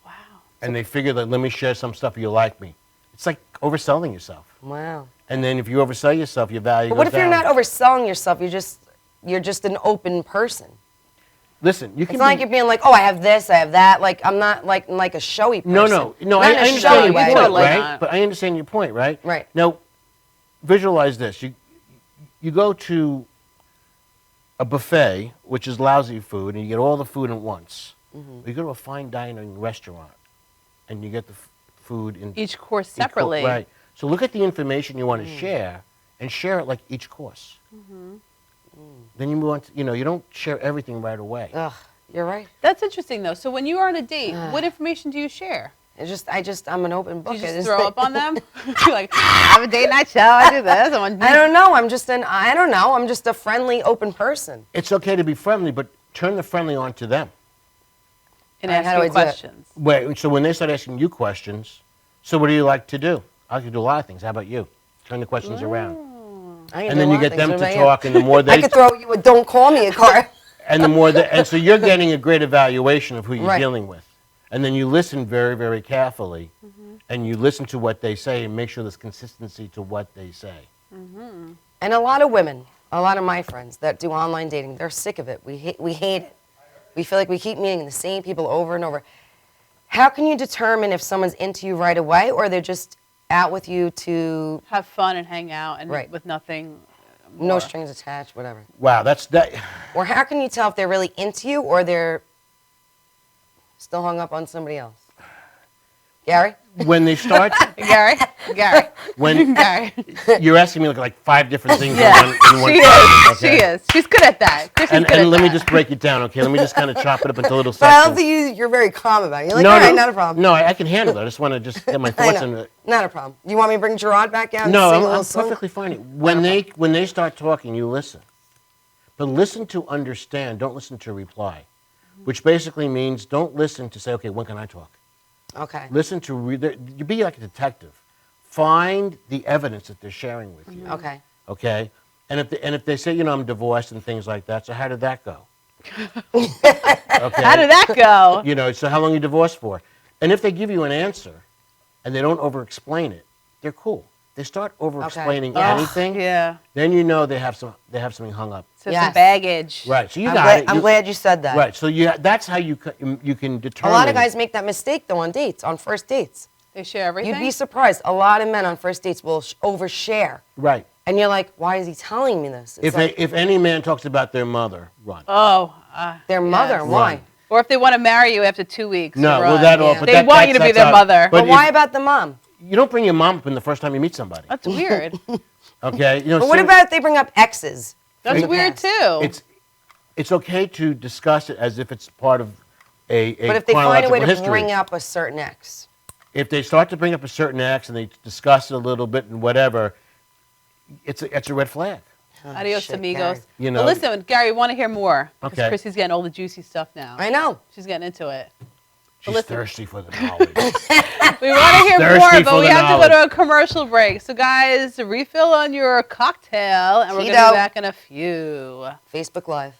wow. And they figure that, let me share some stuff, you like me. It's like overselling yourself. Wow. And then if you oversell yourself, your value But what goes if you're down. not overselling yourself? You're just an open person. Listen, you can It's not like you're being like, oh, I have this, I have that. Like I'm not like a showy person. No, Not I in a understand showy your way. point, Totally right? not. But I understand your point, right? Right. Now, visualize this. You go to a buffet, which is lousy food, and you get all the food at once. Or you go to a fine dining restaurant, and you get the food in Each course in separately. right. So look at the information you want to share, and share it like each course. Then you move on to, you don't share everything right away. Ugh, you're right. That's interesting, though. So when you are on a date, what information do you share? I'm an open book. Do you I just just throw think- up on them? You're like, I have a date night show. I do this. I don't know. I'm just a friendly, open person. It's okay to be friendly, but turn the friendly on to them. And All right, how ask do you I do it? questions. Wait, so when they start asking you questions, so what do you like to do? I like to do a lot of things. How about you? Turn the questions around. I can And do then a you lot get of them things. to What about talk, and the more you? they I could throw you a "Don't call me" a card. and so you're getting a great evaluation of who you're Right. dealing with. And then you listen very, very carefully, and you listen to what they say and make sure there's consistency to what they say. And a lot of women, a lot of my friends that do online dating, they're sick of it. We hate it. We feel like we keep meeting the same people over and over. How can you determine if someone's into you right away, or they're just out with you to Have fun and hang out and Right. with nothing no more. strings attached, whatever? Wow, that's that. Or how can you tell if they're really into you or they're still hung up on somebody else? Gary? When they start, Gary? Gary. when Gary. you're asking me like 5 different things Yeah, in one she question, is. She okay? is. She's good at that. Chrissy's And, good and at let me that. just break it down, okay? Let me just kind of chop it up into little But I don't sections. think you're very calm about it. You're like, all right, not a problem. No, I can handle it. I just want to just get my I thoughts know. in it. Not a problem. You want me to bring Gerard back out and No, sing a I'm little song? perfectly fine. When they start talking, you listen. But listen to understand. Don't listen to reply, which basically means don't listen to say, okay, when can I talk? Okay. Listen to you be like a detective. Find the evidence that they're sharing with you. Okay. Okay. And if they say, I'm divorced and things like that, so how did that go? Okay. How did that go? So how long you divorced for? And if they give you an answer, and they don't over-explain it, they're cool. They start over-explaining anything, Yeah. then you know they have something hung up. So Yes. some baggage. Right. So you I'm got glad, it. I'm glad you said that. Right. So that's how you can A determine. lot of guys make that mistake, though, on dates, on first dates. They share everything. You'd be surprised. A lot of men on first dates will overshare. Right. And you're like, why is he telling me this? It's If any man talks about their mother, run. Oh. their mother. yes. Why? Right. Or if they want to marry you after 2 weeks. No, run. well that all. Yeah. But They that, want you to be that's their how- mother. But But why about the mom? you don't bring your mom up in the first time you meet somebody. That's weird. Okay. But what so about if they bring up exes? That's the weird past? too. It's it's okay to discuss it as if it's part of a But if they find a way to history. bring up a certain ex. If they start to bring up a certain ex and they discuss it a little bit and whatever, it's a red flag. Adios, shit, amigos. Gary. You know- But listen, Gary, we want to hear more. Because Okay. Chrissy's getting all the juicy stuff now. I know. She's getting into it. She's listen. thirsty for the knowledge. We want to hear Thirsty more, for but we the have to go to knowledge. a commercial break. So, guys, refill on your cocktail, and we're going to Tito. be back in a few. Facebook Live.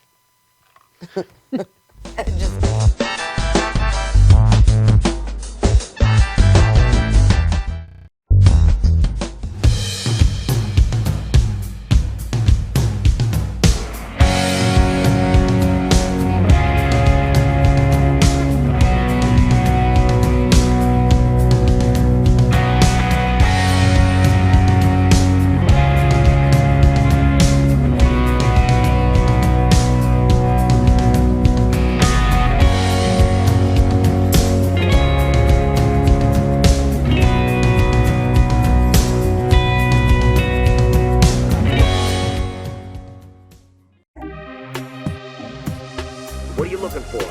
What are you looking for?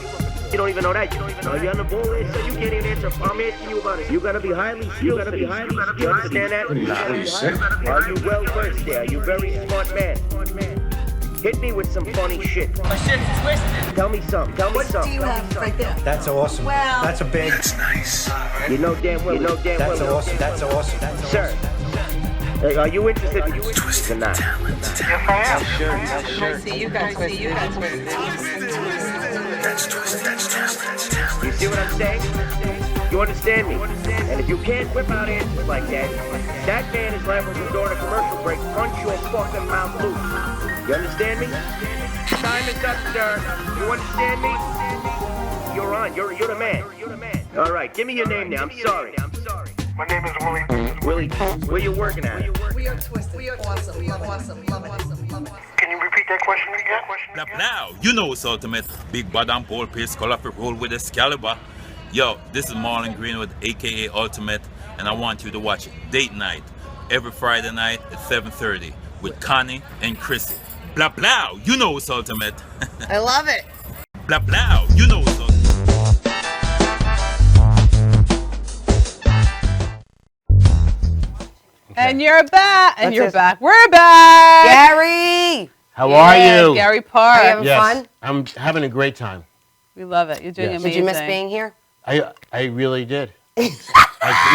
You don't even know that. You don't even know you're on the ball list, so you can't even answer. I'm asking you about it. You gotta be highly skilled. You gotta be highly skilled. You understand that? Are you well versed there? Are you a very smart man? Hit me with some funny shit. My shit's twisted. Tell me something. Tell me What do something. you have right there? That's awesome. Well- That's a big. That's nice. You know damn well. You know damn well. That's awesome. That's awesome. That's Sir, are you interested or not? Yes, I am. Sure. See, you got twisted. You got twisted. You see what I'm saying? You understand me? And if you can't whip out answers like that, that man is liable to during a commercial break punch your fucking mouth loose. You understand me? Time is up, sir. You understand me? You're on. You're the man. All right, give me your name now. I'm sorry. My name is Willie. Willie, where you working at? We are twisted. We are awesome. Love it. Awesome. Love it. Awesome. Love it. Can you repeat that question again? Now, you know it's ultimate. Big bad and pole pace, colorful roll with Excalibur. Yo, this is Marlon Greenwood, aka Ultimate, and I want you to watch Date Night every Friday night at 7:30 with Connie and Chrissy. Blah blah, you know it's ultimate. I love it. Blah blah, you know it's ultimate. And you're back. And That's you're it. back. We're back. Gary! How are Yeah, you? Gary Parr. Are you having Yes, fun? I'm having a great time. We love it. You're doing Yes. amazing. Did you miss being here? I really did.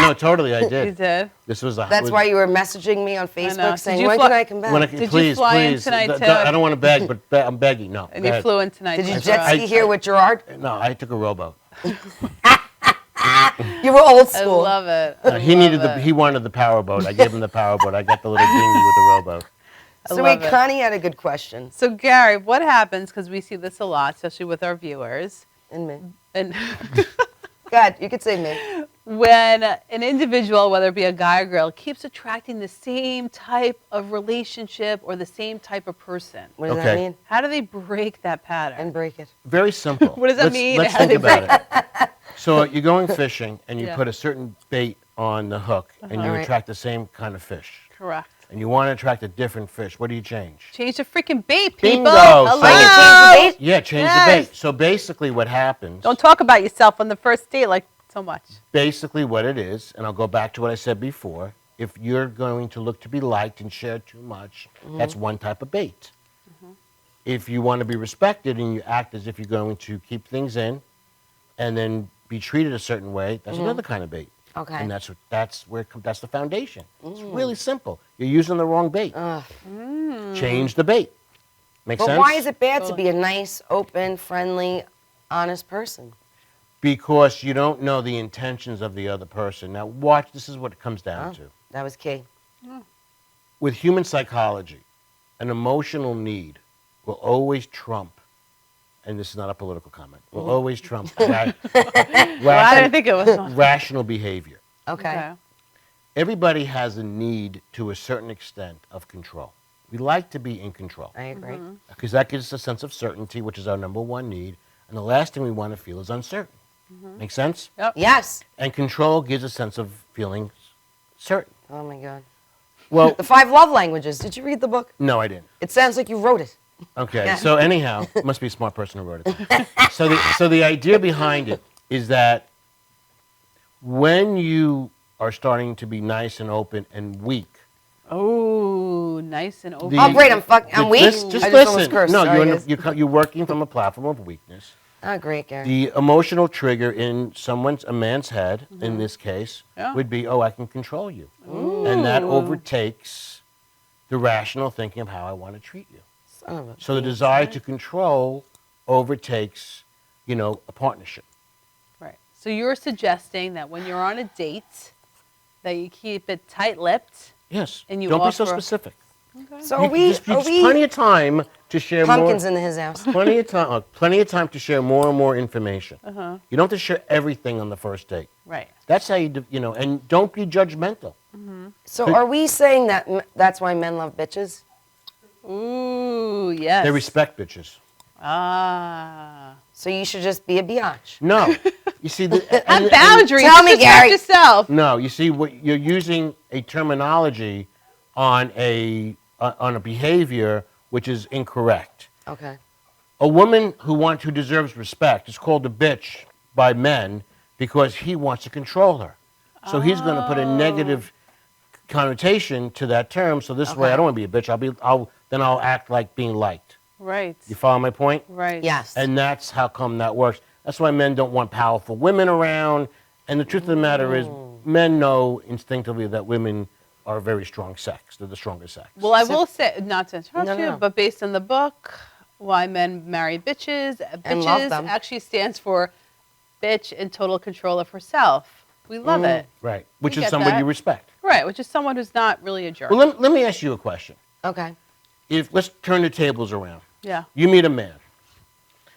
No, totally, I You did. did. This was a. That's why you were messaging me on know. Facebook Did saying, you when fly- can I come back? When I, Did you please, fly in please. tonight, too? I don't want to beg, but I'm begging. No. And go you ahead. flew in tonight. Did you to jet Gerard. ski here with Gerard? No, I took a rowboat. You were old I school. love it. He wanted the power boat. I gave him the power boat. I got the little dinghy with the rowboat. So love wait, it. Connie had a good question. So, Gary, what happens, because we see this a lot, especially with our viewers, And me. and God, you could say me. when an individual, whether it be a guy or girl, keeps attracting the same type of relationship or the same type of person, What does Okay. that mean? how do they break that pattern? And break it. Very simple. What does that mean? Let's How do think they about it. So you're going fishing and you Yeah. put a certain bait on the hook and you Alright. attract the same kind of fish. Correct. And you want to attract a different fish. What do you change? Change the freaking bait, people. Bingo. Hello. Oh, you changed the bait? Yeah, change Yes. the bait. So basically what happens, Don't talk about yourself on the first date like so much. basically what it is, and I'll go back to what I said before, if you're going to look to be liked and shared too much, that's one type of bait. If you want to be respected and you act as if you're going to keep things in and then be treated a certain way, that's another kind of bait. Okay. And that's the foundation. It's really simple. You're using the wrong bait. Change the bait. Make But sense? why is it bad to be a nice, open, friendly, honest person? Because you don't know the intentions of the other person. Now watch, this is what it comes down to. That was key. With human psychology, an emotional need will always trump, and this is not a political comment, will always trump Well, I didn't think it was. rational behavior. Okay. Everybody has a need to a certain extent of control. We like to be in control I agree. because that gives us a sense of certainty, which is our number one need. And the last thing we want to feel is uncertain. Make sense? Yes. And control gives a sense of feeling certain. Oh my God. Well, The 5 Love Languages. Did you read the book? no, I didn't. It sounds like you wrote it. Okay, so anyhow, must be a smart person who wrote it. So the idea behind it is that when you are starting to be nice and open and weak. Oh, nice and open. Oh, great, I'm weak? Just I just listen. almost cursed. No, Sorry, you're working from a platform of weakness. Oh, great, Gary. The emotional trigger in a man's head, in this case, Yeah. would be, oh, I can control you. And that overtakes the rational thinking of how I want to treat you. So the desire to control overtakes, a partnership. Right. So you're suggesting that when you're on a date, that you keep it tight-lipped. Yes. And you don't be so offer- specific. Okay. So are we plenty of time to share pumpkins more. in his house? Plenty of time to share more and more information. Uh-huh. You don't have to share everything on the first date. Right. That's how and don't be judgmental. So are we saying that that's why men love bitches? Ooh, yes. They respect bitches. Ah. So you should just be a biatch. No, you see, Have boundaries. Tell me, Respect Gary. yourself. No, you see, what you're using a terminology on a behavior which is incorrect. Okay. A woman who deserves respect is called a bitch by men because he wants to control her. So he's going to put a negative connotation to that term. So this way, I don't want to be a bitch. I'll act like being liked. Right. You follow my point? Right. Yes. And that's how come that works. That's why men don't want powerful women around. And the truth of the matter is, men know instinctively that women are very strong sex. They're the strongest sex. Well, I will say, not to interrupt No, you, no. but based on the book, Why Men Marry Bitches, And love bitches them. actually stands for bitch in total control of herself. We love it. Right. Which We is get somebody that. you respect. Right, which is someone who's not really a jerk. Well, let me ask you a question. Okay. Let's turn the tables around. Yeah. You meet a man,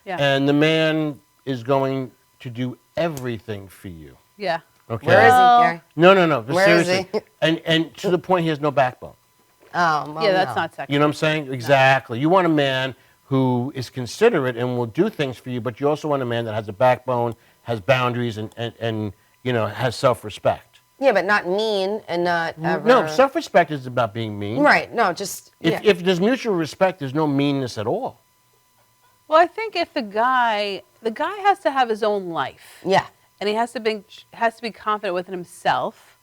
Yeah. and the man is going to do everything for you. Yeah. Okay. Where is he, Gary? No. But Where is seriously. And to the point, he has no backbone. Oh, well, Yeah, that's no. not sexy. You know what I'm saying? Exactly. You want a man who is considerate and will do things for you, but you also want a man that has a backbone, has boundaries, and has self-respect. Yeah, but not mean and not ever. No, self-respect is about being mean. Right. No, just If there's mutual respect, there's no meanness at all. Well, I think if the guy has to have his own life. Yeah. And he has to be confident within himself.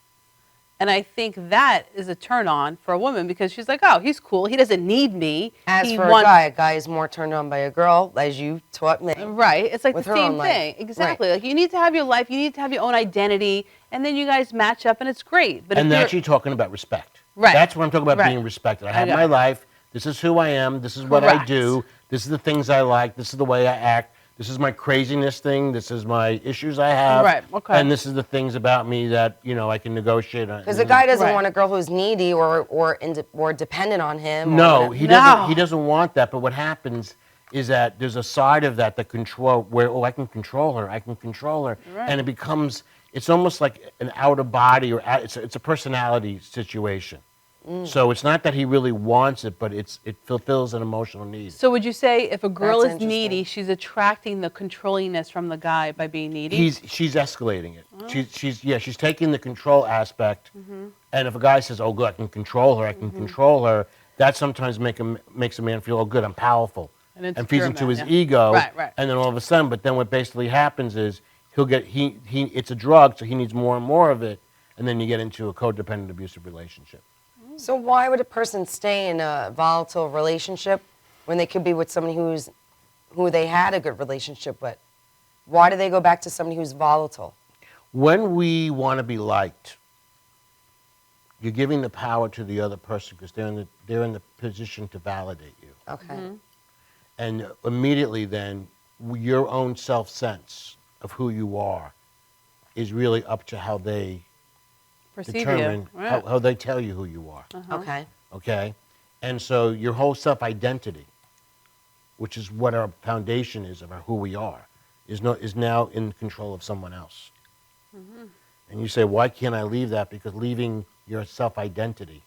And I think that is a turn on for a woman because she's like, oh, he's cool. He doesn't need me. As He for a guy is more turned on by a girl, as you taught me. Right. It's like With the her same own life. thing. Exactly. Like you need to have your life. You need to have your own identity. And then you guys match up and it's great. But And if that's you're, you talking about respect. Right. That's what I'm talking about Right. being respected. I I have got my it. life. This is who I am. This is what I Correct. do. This is the things I like. This is the way I act. This is my craziness thing. This is my issues I have. Right, okay. And this is the things about me that, I can negotiate on. Because the guy doesn't Right. want a girl who's needy or dependent on him. or No, whatever. he No. doesn't. He doesn't want that. But what happens is that there's a side of that control where I can control her. I can control her, Right. and it becomes. It's almost like an out of body or it's a personality situation. So it's not that he really wants it, but it fulfills an emotional need. so would you say if a girl That's is needy, she's attracting the controllingness from the guy by being needy? She's escalating it. She's taking the control aspect, and if a guy says, "Oh, good, I can control her. I can control her," that sometimes makes a man feel, "Oh, good, I'm powerful," An and feeds insecure into man, his yeah. ego. Right. And then all of a sudden, but then what basically happens is it's a drug, so he needs more and more of it, and then you get into a codependent abusive relationship. So why would a person stay in a volatile relationship when they could be with somebody who they had a good relationship with? Why do they go back to somebody who's volatile? When we want to be liked, you're giving the power to the other person because they're in the position to validate you. Okay. And immediately then, your own self-sense of who you are is really up to how they Perceive determine, you. Right. how they tell you who you are. Okay. Okay? And so your whole self-identity, which is what our foundation is of who we are, is now in control of someone else. And you say, why can't I leave that? Because leaving your self-identity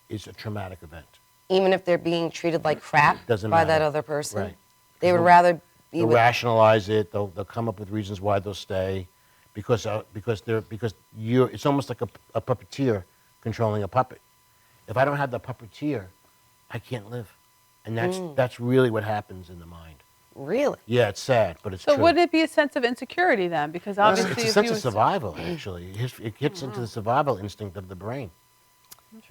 is a traumatic event. Even if they're being treated like crap Doesn't by that matter. other person? Right. They would rather be They'll with... rationalize it. They'll come up with reasons why they'll stay, because it's almost like a puppeteer controlling a puppet. If I don't have the puppeteer, I can't live, And that's really what happens in the mind. Really? Yeah, it's sad, but it's So true. wouldn't it be a sense of insecurity then? Because obviously, It's a if sense you of survival, actually. It gets into the survival instinct of the brain.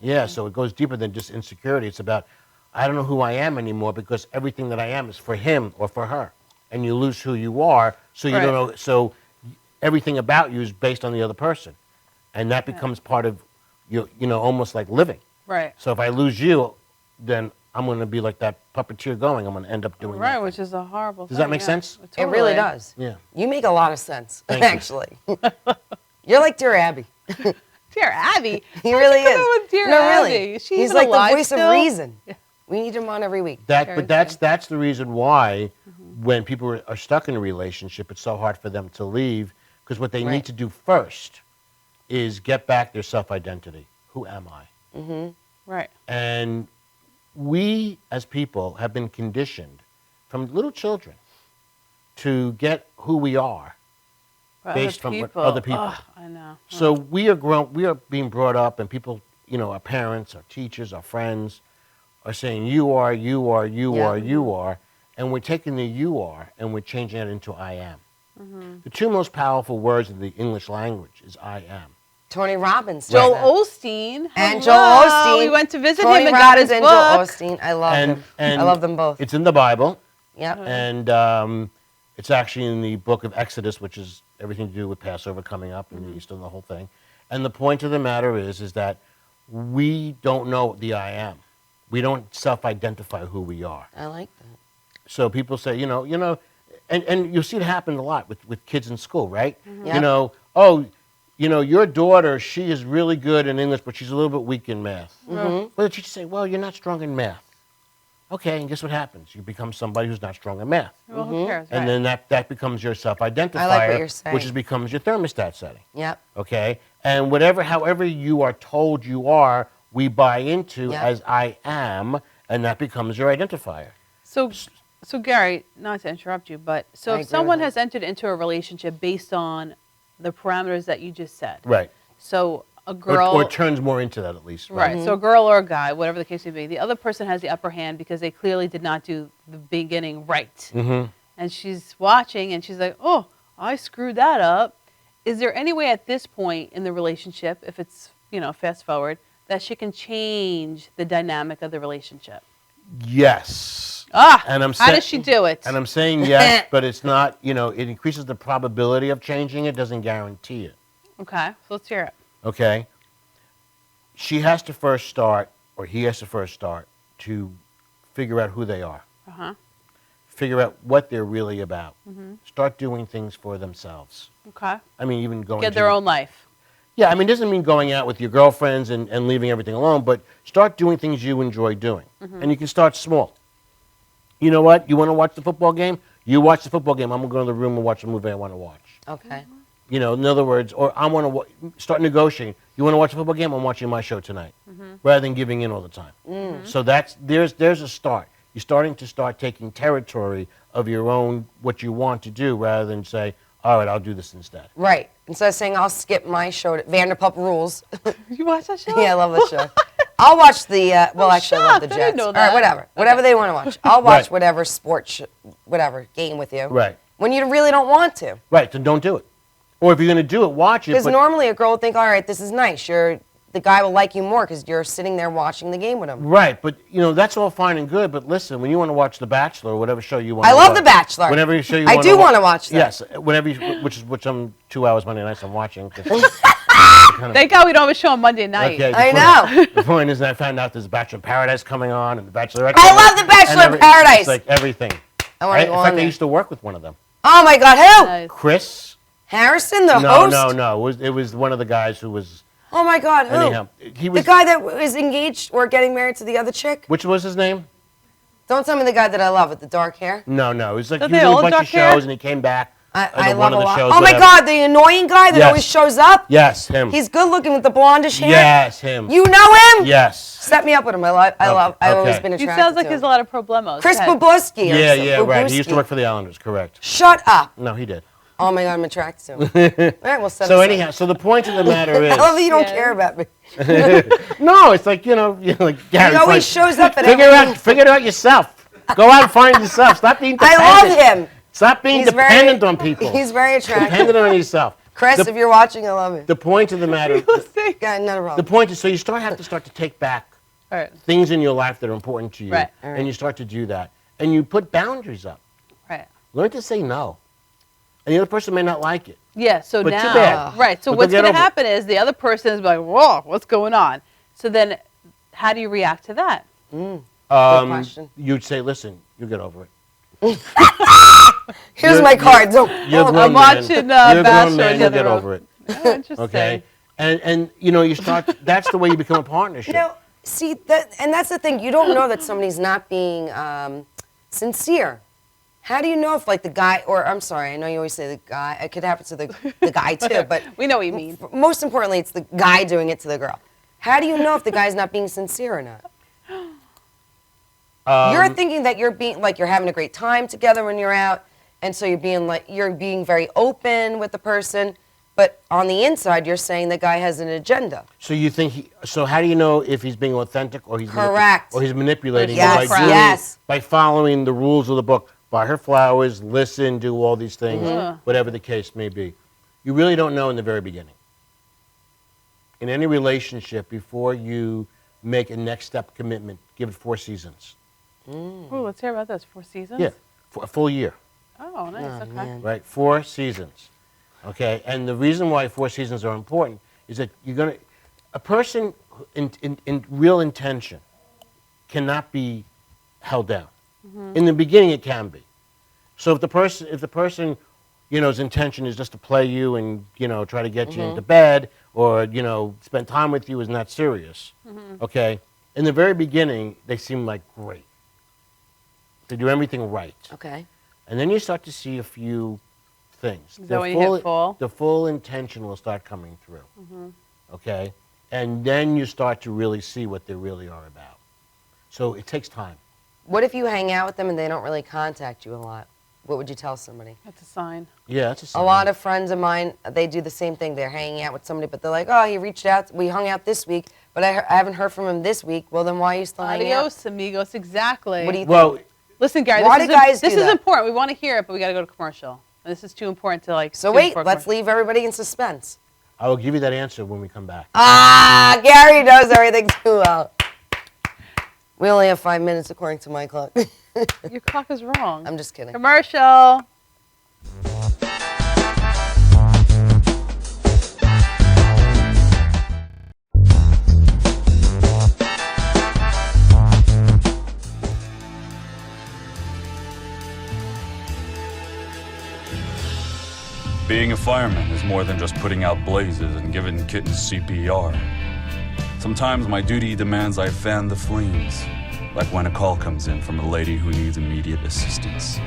Yeah, so it goes deeper than just insecurity. It's about, I don't know who I am anymore because everything that I am is for him or for her. And you lose who you are, so you Right. don't know. So everything about you is based on the other person. And that becomes part of, almost like living. Right. So if I lose you, then I'm going to be like that puppeteer going. I'm going to end up doing Right, that. which is a horrible Does thing. that make sense? It really Totally. does. Yeah. You make a lot of sense, Thank you. actually. You're like Dear Abby. Dear Abby. He really How'd you come is. up with Dear no, Abby? really. Is she He's even like alive the voice still? of reason. We need him on every week. But that's the reason why when people are stuck in a relationship, it's so hard for them to leave because what they Right. need to do first is get back their self-identity. Who am I? Mm-hmm. Right. And we as people have been conditioned from little children to get who we are But based from what people. other people. Ugh, I know. So we are being brought up, and people, our parents, our teachers, our friends, are saying you are, you are, you Yeah. are, you are, and we're taking the you are and we're changing it into I am. Mm-hmm. The two most powerful words in the English language is I am. Tony Robbins. Joel does that. Osteen. And Hello. Joel Osteen. We went to visit Tony him and got his Robbins and book. Joel Osteen. I love And- them. and I love them both. It's in the Bible, Yep. and it's actually in the book of Exodus, which is everything to do with Passover coming up and Easter and the whole thing. And the point of the matter is that we don't know the I am. We don't self-identify who we are. I like that. So people say, and you'll see it happen a lot with kids in school, right? Yep. Your daughter, she is really good in English, but she's a little bit weak in math. Mm-hmm. Well, the teacher say, well, you're not strong in math. Okay, and guess what happens? You become somebody who's not strong in math. Well, who cares? And right. then that becomes your self-identifier, I like what you're saying. which becomes your thermostat setting. Yep. Okay? And however you are told you are, we buy into Yep. as I am, and that becomes your identifier. So Gary, not to interrupt you, but I so agree if someone with has entered into a relationship based on the parameters that you just said, Right. so a girl, Or turns more into that at least. right? So a girl or a guy, whatever the case may be, the other person has the upper hand because they clearly did not do the beginning right, Mm-hmm. and she's watching and she's like, "Oh, I screwed that up." Is there any way at this point in the relationship, if it's fast forward, that she can change the dynamic of the relationship? Yes. And I'm how does she do it? And I'm saying yes, but it's not, it increases the probability of changing it, doesn't guarantee it. Okay, so let's hear it. Okay? She has to first start, or he has to first start, to figure out who they are. Uh-huh. Figure out what they're really about. Mm-hmm. Start doing things for themselves. Okay. I mean, even going Get to their own life. Yeah, I mean, it doesn't mean going out with your girlfriends and leaving everything alone, but start doing things you enjoy doing. Mm-hmm. And you can start small. You know what? You want to watch the football game? You watch the football game. I'm going to go to the room and watch the movie I want to watch. Okay. In other words, or I want to start negotiating. You want to watch a football game? I'm watching my show tonight, rather than giving in all the time. Mm. So there's a start. You're starting to start taking territory of your own, what you want to do, rather than say, all right, I'll do this instead. Right. Instead of saying I'll skip my show, Vanderpump Rules. You watch that show? Yeah, I love that show. I'll watch the, well, actually, I love the shocked. I Jets. didn't know All right, that. whatever. Whatever they want to watch. I'll watch Right. whatever whatever game with you. Right. When you really don't want to. Right, then don't do it. Or if you're going to do it, watch it. Because But normally a girl would think, all right, this is nice. The guy will like you more because you're sitting there watching the game with him. Right, but that's all fine and good. But listen, when you want to watch The Bachelor or whatever show you want, I to love watch, The Bachelor. Whenever show you I want do want to watch that. Yes, whenever which I'm 2 hours Monday nights I'm watching. Thank God we don't have a show on Monday night. Okay, I know. The point is, that I found out there's Bachelor in Paradise coming on and The Bachelorette. I coming love on, The Bachelor and in Paradise. It's like everything. I want to In go on fact, I there. used to work with one of them. Oh my God, who? Nice. Chris. Harrison, the No, host? no. It was one of the guys who was. Oh my God, who? Anyhow, he was. The guy that was engaged or getting married to the other chick? Which was his name? Don't tell me the guy that I love with the dark hair. No. It was like Don't he was they in a all bunch of dark hair? shows and he came back. I one love of a the lot. shows, Oh my whatever. God, the annoying guy that Yes. always shows up? Yes, him. He's good looking with the blondish hair? Yes, him. You know him? Yes. Set me up with him. I've always okay. been He attracted sounds like to he has him. a lot of problemos. Chris Go ahead. Bobusky. Yeah, right. He used to work for the Islanders, correct. Shut up. No, he did. Oh my God, I'm attracted to him. All right, we'll set So aside. anyhow, so the point of the matter is. I love that you don't care about me. No, it's like, like Gary. He always shows up at figure it out yourself. Go out and find yourself. Stop being dependent. I love him. Stop being dependent on people. He's very attractive. Dependent on yourself. Chris, if you're watching, I love you. The point of the matter. Got another The problem. point is, so you have to start to take back Right. things in your life that are important to you, Right. and you start to do that, and you put boundaries up. Right. Learn to say no, and the other person may not like it. Yeah, so But too now, bad. right, so But what's they'll going get to over it. happen is the other person is like, whoa, what's going on? So then how do you react to that? Good question. You'd say, listen, you get over it. Here's my cards. You're a grown I'm man. watching You're a Bachelor grown in man, the you'll other get room. over it. Oh, interesting. Okay? And you start, that's the way you become a partnership. See, that's the thing. You don't know that somebody's not being sincere. How do you know if, like, the guy, or I'm sorry, I know you always say the guy. It could happen to the guy too, but we know what you mean. Most importantly, it's the guy doing it to the girl. How do you know if the guy's not being sincere or not? You're thinking that you're being like you're having a great time together when you're out, and so you're being very open with the person. But on the inside, you're saying the guy has an agenda. So you think so how do you know if he's being authentic or he's Correct. or he's manipulating Yes, by yes. by following the rules of the book? Buy her flowers, listen, do all these things, whatever the case may be. You really don't know in the very beginning. In any relationship, before you make a next step commitment, give it 4 seasons. Oh, let's hear about this. 4 seasons? Yeah, for a full year. Oh, nice. Okay. man. Right, 4 seasons. Okay, and the reason why 4 seasons are important is that a person in real intention cannot be held down. In the beginning, it can be. So if the person, his intention is just to play you and try to get you into bed or spend time with you is not serious. Okay, in the very beginning, they seem like great. They do everything right. Okay. And then you start to see a few things. Is that when you hit full? The full intention will start coming through. Okay? And then you start to really see what they really are about. So it takes time. What if you hang out with them and they don't really contact you a lot? What would you tell somebody? That's a sign. Yeah, that's a A sign. lot of friends of mine, they do the same thing. They're hanging out with somebody, but they're like, oh, he reached out. We hung out this week, but I haven't heard from him this week. Well, then why are you still hanging out? Adios, amigos. Exactly. What do you think? Well, Listen, Gary, Why do guys this do is that? important. We want to hear it, but we got to go to commercial. And this is too important to So do wait, before let's commercial. leave everybody in suspense. I will give you that answer when we come back. Ah, Gary knows everything too well. We only have 5 minutes according to my clock. Your clock is wrong. I'm just kidding. Commercial. Being a fireman is more than just putting out blazes and giving kittens CPR. Sometimes my duty demands I fan the flames, like when a call comes in from a lady who needs immediate assistance.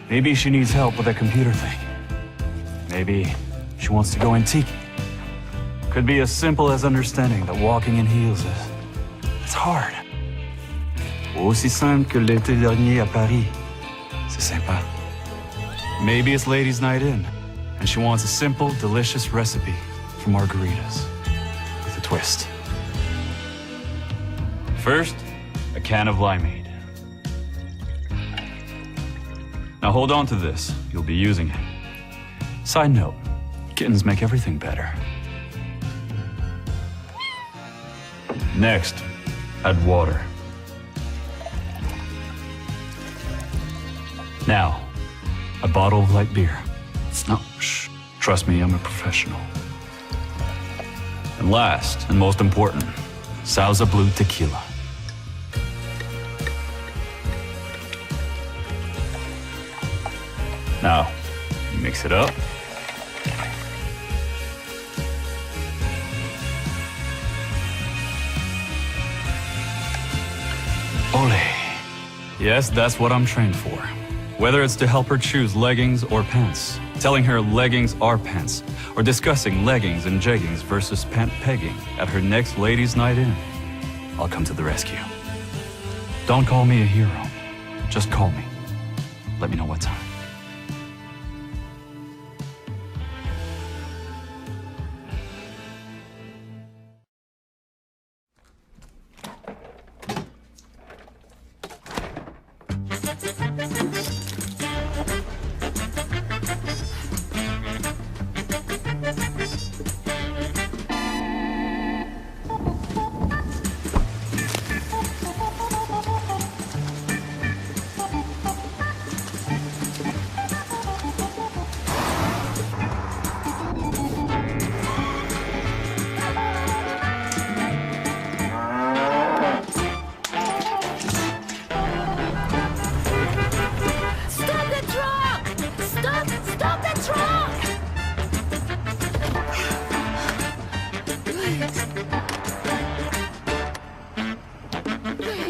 Maybe she needs help with a computer thing. Maybe she wants to go antique. Could be as simple as understanding that walking in heels it's hard. Aussi simple que l'été dernier à Paris. C'est sympa. Maybe it's ladies' night in, and she wants a simple, delicious recipe for margaritas with a twist. First, a can of limeade. Now hold on to this. You'll be using it. Side note, kittens make everything better. Next, add water. Now, a bottle of light beer. No, shh. Trust me, I'm a professional. And last, and most important, Sauza Blue Tequila. Now, mix it up. Ole. Yes, that's what I'm trained for. Whether it's to help her choose leggings or pants, telling her leggings are pants, or discussing leggings and jeggings versus pant pegging at her next ladies' night in, I'll come to the rescue. Don't call me a hero. Just call me. Let me know what time.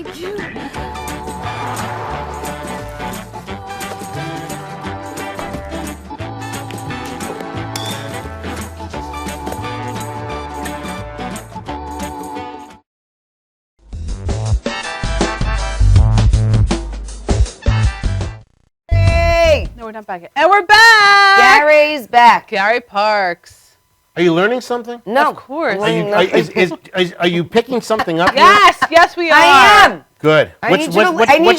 Thank you. Hey! No, we're not back yet. And we're back! Gary's back. Gary Parks. Are you learning something? No. Of course. Are you picking something up? Yes, yes, we are. I am. Good. I need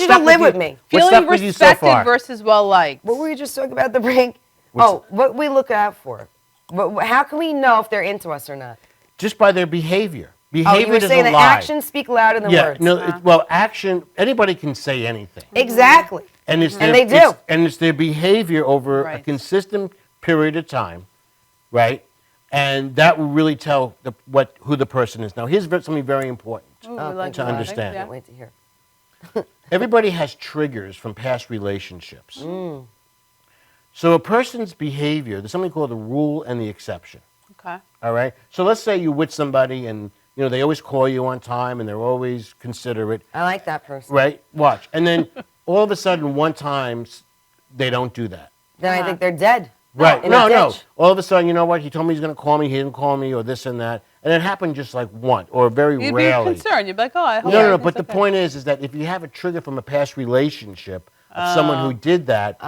you to live with me. Feeling respected versus well liked. What were we just talking about at the break? What we look out for. How can we know if they're into us or not? Just by their behavior. You Behavior were doesn't saying that lie. actions speak louder than Yeah, words. no, well, action, anybody can say anything. Exactly. And it's And they do. It's their behavior over a consistent period of time, right? And that will really tell who the person is. Now, here's something very important to understand. Can't wait to hear. Everybody has triggers from past relationships. So a person's behavior, there's something called the rule and the exception. Okay. All right? So let's say you're with somebody and they always call you on time and they're always considerate. I like that person. Right? Watch. And then all of a sudden, one time, they don't do that. Then I think they're dead. Right. In a No. ditch. All of a sudden, you know what? He told me he's going to call me. He didn't call me, or this and that. And it happened just like once, or very You'd rarely. be concerned. You'd be like, oh, I hope No. But the point is that if you have a trigger from a past relationship of someone who did that,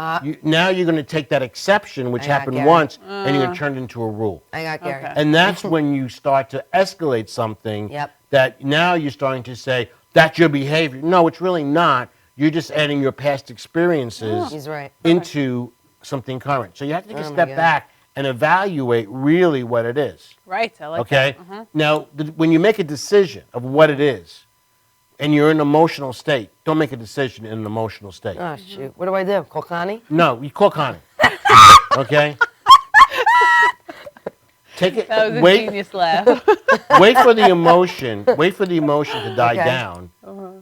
now you're going to take that exception, which happened once, and you're going to turn it into a rule. I got Gary. Okay. And that's when you start to escalate something Yep. that now you're starting to say, that's your behavior. No, it's really not. You're just adding your past experiences He's right. into something current. So you have to take a Oh my step God. back and evaluate really what it is. Right. I like Okay? that. Now, when you make a decision of what it is, and you're in an emotional state, don't make a decision in an emotional state. Oh, shoot. What do I do? Call Connie? No, you call Connie. Okay? Take it. That was a wait. genius laugh. Wait for the emotion. Wait for the emotion to die Okay. down,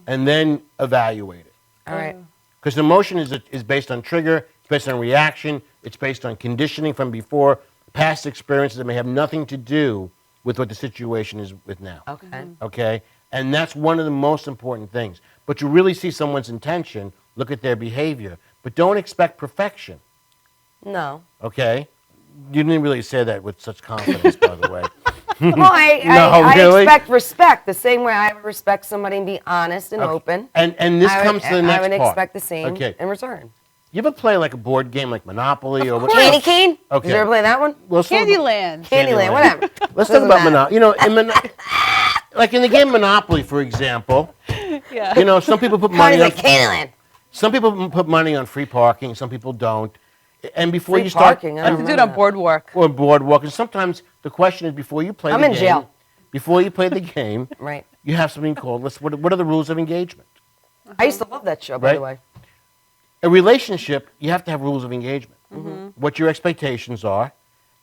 and then evaluate it. All right. Because emotion is based on trigger. It's based on reaction. It's based on conditioning from before, past experiences that may have nothing to do with what the situation is with now. Okay. Okay? And that's one of the most important things. But you really see someone's intention, look at their behavior, but don't expect perfection. No. Okay? You didn't really say that with such confidence, by the way. Well, I really? expect respect the same way I would respect somebody and be honest and open. And this comes to the next I would part. expect the same Okay. in return. You ever play like a board game like Monopoly or Candy cane? Okay. Did you ever play that one? Well, so- Candyland. Candyland, whatever. Let's talk Doesn't about matter. Monopoly. Like in the game Monopoly, for example, Yeah. some people put money Connie's on like Candyland. some people put money on free parking, some people don't. And before Free you start parking, I I don't have to do it remember on that. boardwalk. or boardwalk, and sometimes the question is before you play I'm the in game. jail. Before you play the game, Right. you have something called what are the rules of engagement? I used to love that show, by the Right. way. A relationship, you have to have rules of engagement. What your expectations are,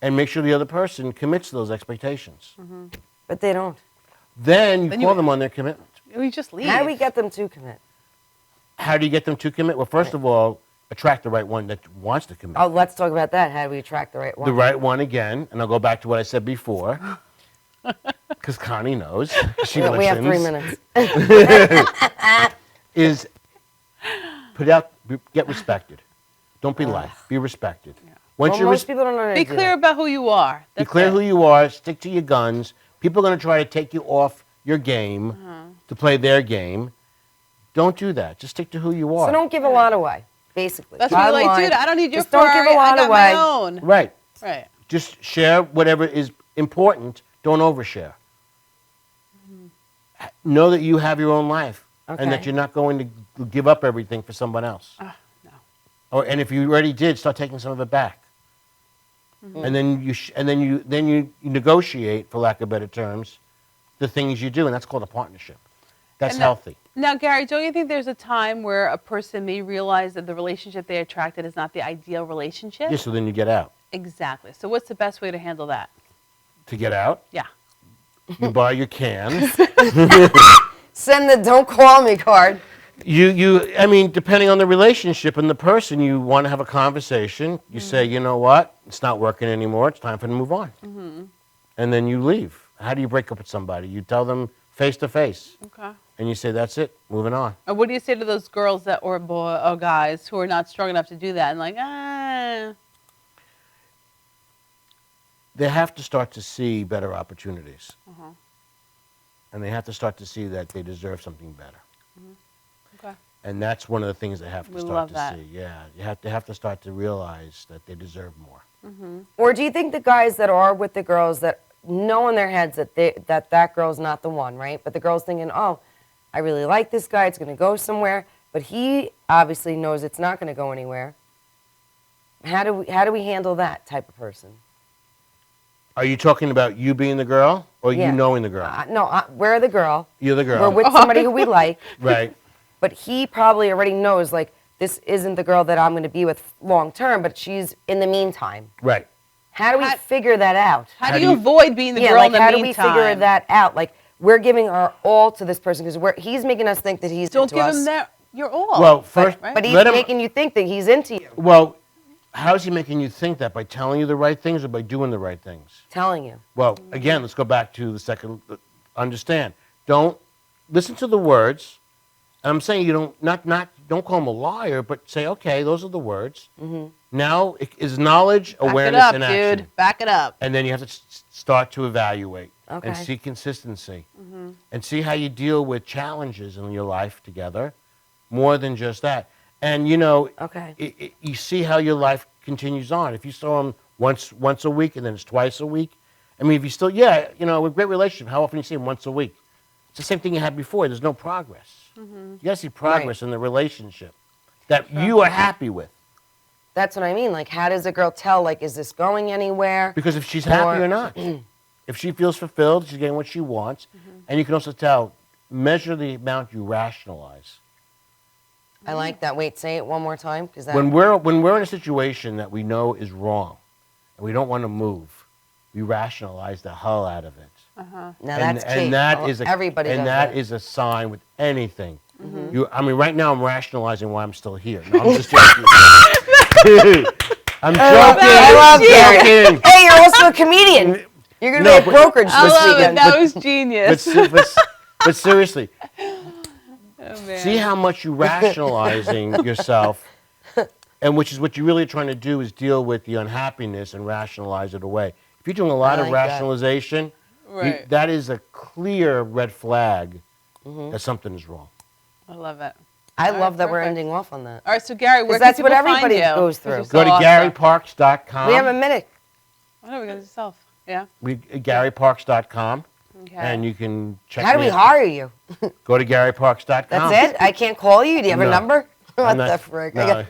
and make sure the other person commits to those expectations. But they don't. Then you Then call you- them on their commitment. We just leave. How do we get them to commit? How do you get them to commit? Well, first of all, attract the right one that wants to commit. Oh, let's talk about that. How do we attract the right one? The right one again, and I'll go back to what I said before, because Connie knows. She listens. We have 3 minutes. Is put out, get respected. Don't be liked. Be respected. Once Well, you're most people don't know how to Be do clear that. about who you are. be That's clear it. who you are. Stick to your guns. People are going to try to take you off your game to play their game. Don't do that. Just stick to who you are. So don't give a lot away, basically. That's what Bottom like, line, dude, I don't need your just don't Ferrari. give a lot I got away. my own. Right. Right. Just share whatever is important. Don't overshare. Know that you have your own life and that Okay. you're not going to give up everything for someone else. No. And if you already did, start taking some of it back. And then you negotiate, for lack of better terms, the things you do, and that's called a partnership. That's And healthy. Now, Gary, don't you think there's a time where a person may realize that the relationship they attracted is not the ideal relationship? Yeah, so then you get out. Exactly. So what's the best way to handle that? To get out, Yeah. you buy your can. Send the "Don't call me" card. I mean, depending on the relationship and the person, you want to have a conversation. You say, you know what, it's not working anymore. It's time for them to move on. And then you leave. How do you break up with somebody? You tell them face to face. Okay. And you say, that's it, moving on. And what do you say to those girls that or guys who are not strong enough to do that and like, They have to start to see better opportunities. Uh-huh. And they have to start to see that they deserve something better. Okay. And that's one of the things they have to We start love to that. see. Yeah, they have to start to realize that they deserve more. Or do you think the guys that are with the girls that know in their heads that that girl's not the one, right? But the girl's thinking, oh, I really like this guy. It's going to go somewhere. But he obviously knows it's not going to go anywhere. How do we handle that type of person? Are you talking about you being the girl or Yeah. you knowing the girl? No, we're the girl. You're the girl. We're with somebody who we like. Right. But he probably already knows, like, this isn't the girl that I'm going to be with long term, but she's in the meantime. Right. How do we figure that out? How do you avoid being the girl like, in the how meantime? do we figure that out? Like, we're giving our all to this person because he's making us think that he's Don't into give us. him your all. Well, first, But he's let him, making you think that he's into you. well, how is he making you think that? By telling you the right things or by doing the right things? Telling you. Well, again, let's go back to the second. Understand. Don't listen to the words. I'm saying you don't call him a liar, but say, okay, those are the words. Now is knowledge, awareness, Back it up, and action. dude. Back it up. And then you have to start to evaluate Okay. and see consistency and see how you deal with challenges in your life together, more than just that. And Okay. you see how your life continues on. If you saw him once a week and then it's twice a week, I mean, if you still, with great relationship, how often you see him once a week? It's the same thing you had before. There's no progress. You got to see progress in the relationship that you are happy with. That's what I mean. Like, how does a girl tell, like, is this going anywhere? Because if she's happy or not. If she feels fulfilled, she's getting what she wants. And you can also tell, measure the amount you rationalize. I like that. Wait, say it one more time. When we're in a situation that we know is wrong and we don't want to move, we rationalize the hell out of it. Now that's key. And that is everybody does that is a sign with anything. Right now I'm rationalizing why I'm still here. No, I'm just joking. I'm joking. I love joking. Hey, you're also a comedian. You're going to be a brokerage I this love weekend. it. That was genius. But seriously, Oh, man. see how much you're rationalizing yourself, and which is what you're really trying to do is deal with the unhappiness and rationalize it away. If you're doing a lot of like that. rationalization, Right. that is a clear red flag that something is wrong. I love it. I All love right, that we're perfect. ending off on that. All right, so Gary, where 'Cause can that's what people find everybody you? goes 'Cause through. you're Go so to awesome. GaryParks.com. We have a minute. I know, we got yourself. Yeah. GaryParks.com. Okay. And you can check How do me we out. hire you? Go to GaryParks.com. That's it? I can't call you? Do you have a No. number? What I'm the not- frick? no.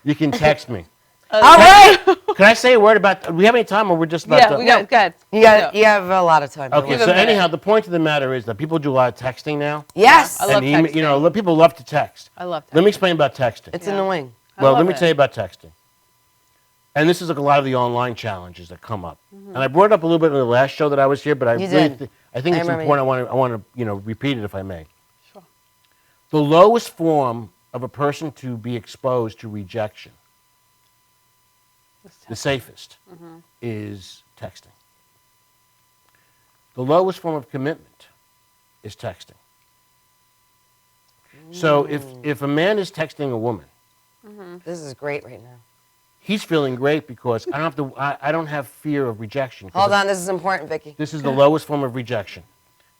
You can text me. All right. Can I say a word about? Do we have any time, or we're just about? Yeah, we got good. You have a lot of time. Okay, Give a so minute. anyhow, the point of the matter is that people do a lot of texting now. Yes. I love and texting. people love to text. I love Let me texting. explain about texting. It's annoying. I Well, love let me it. tell you about texting. And this is like a lot of the online challenges that come up. And I brought it up a little bit in the last show that I was here, but I You really did. I think I it's remember important. I want to repeat it if I may. Sure. The lowest form of a person to be exposed to rejection, the safest, is texting. The lowest form of commitment is texting. So if a man is texting a woman, This is great right now. he's feeling great because I don't have fear of rejection. 'cause Hold on. This is important, Vicky. This is the lowest form of rejection.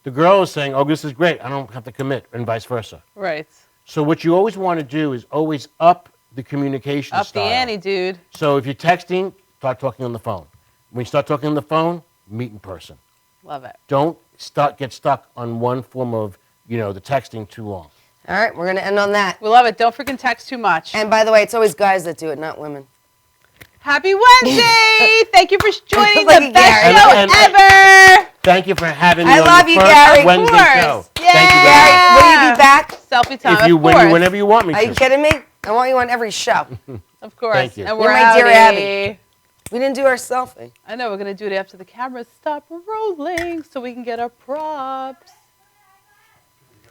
The girl is saying, oh, this is great. I don't have to commit, and vice versa. Right. So what you always want to do is always up the communication Up style. the ante, dude. So if you're texting, start talking on the phone. When you start talking on the phone, meet in person. Love it. Don't get stuck on one form of, the texting too long. All right. We're going to end on that. We love it. Don't freaking text too much. And by the way, it's always guys that do it, not women. Happy Wednesday! Thank you for joining Look the at best Gary. show And- ever! Thank you for having me I on love the you, first Gary. Of Wednesday course. show. Yeah. Thank you Gary, very much. will you be back? Selfie time, If you of when course. you whenever you want me Are to. you kidding me? I want you on every show. Of course. Thank you. And You're we're my dear outie. Abby. We didn't do our selfie. I know, we're going to do it after the cameras stop rolling so we can get our props.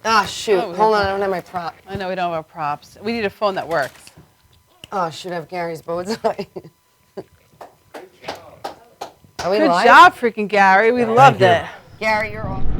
Ah, shoot. Oh, we Hold have on. I don't have my prop. I know we don't have our props. We need a phone that works. Oh, should have Gary's bow tie. Are we Good live? job, freaking Gary. We loved you. it. Gary, you're on.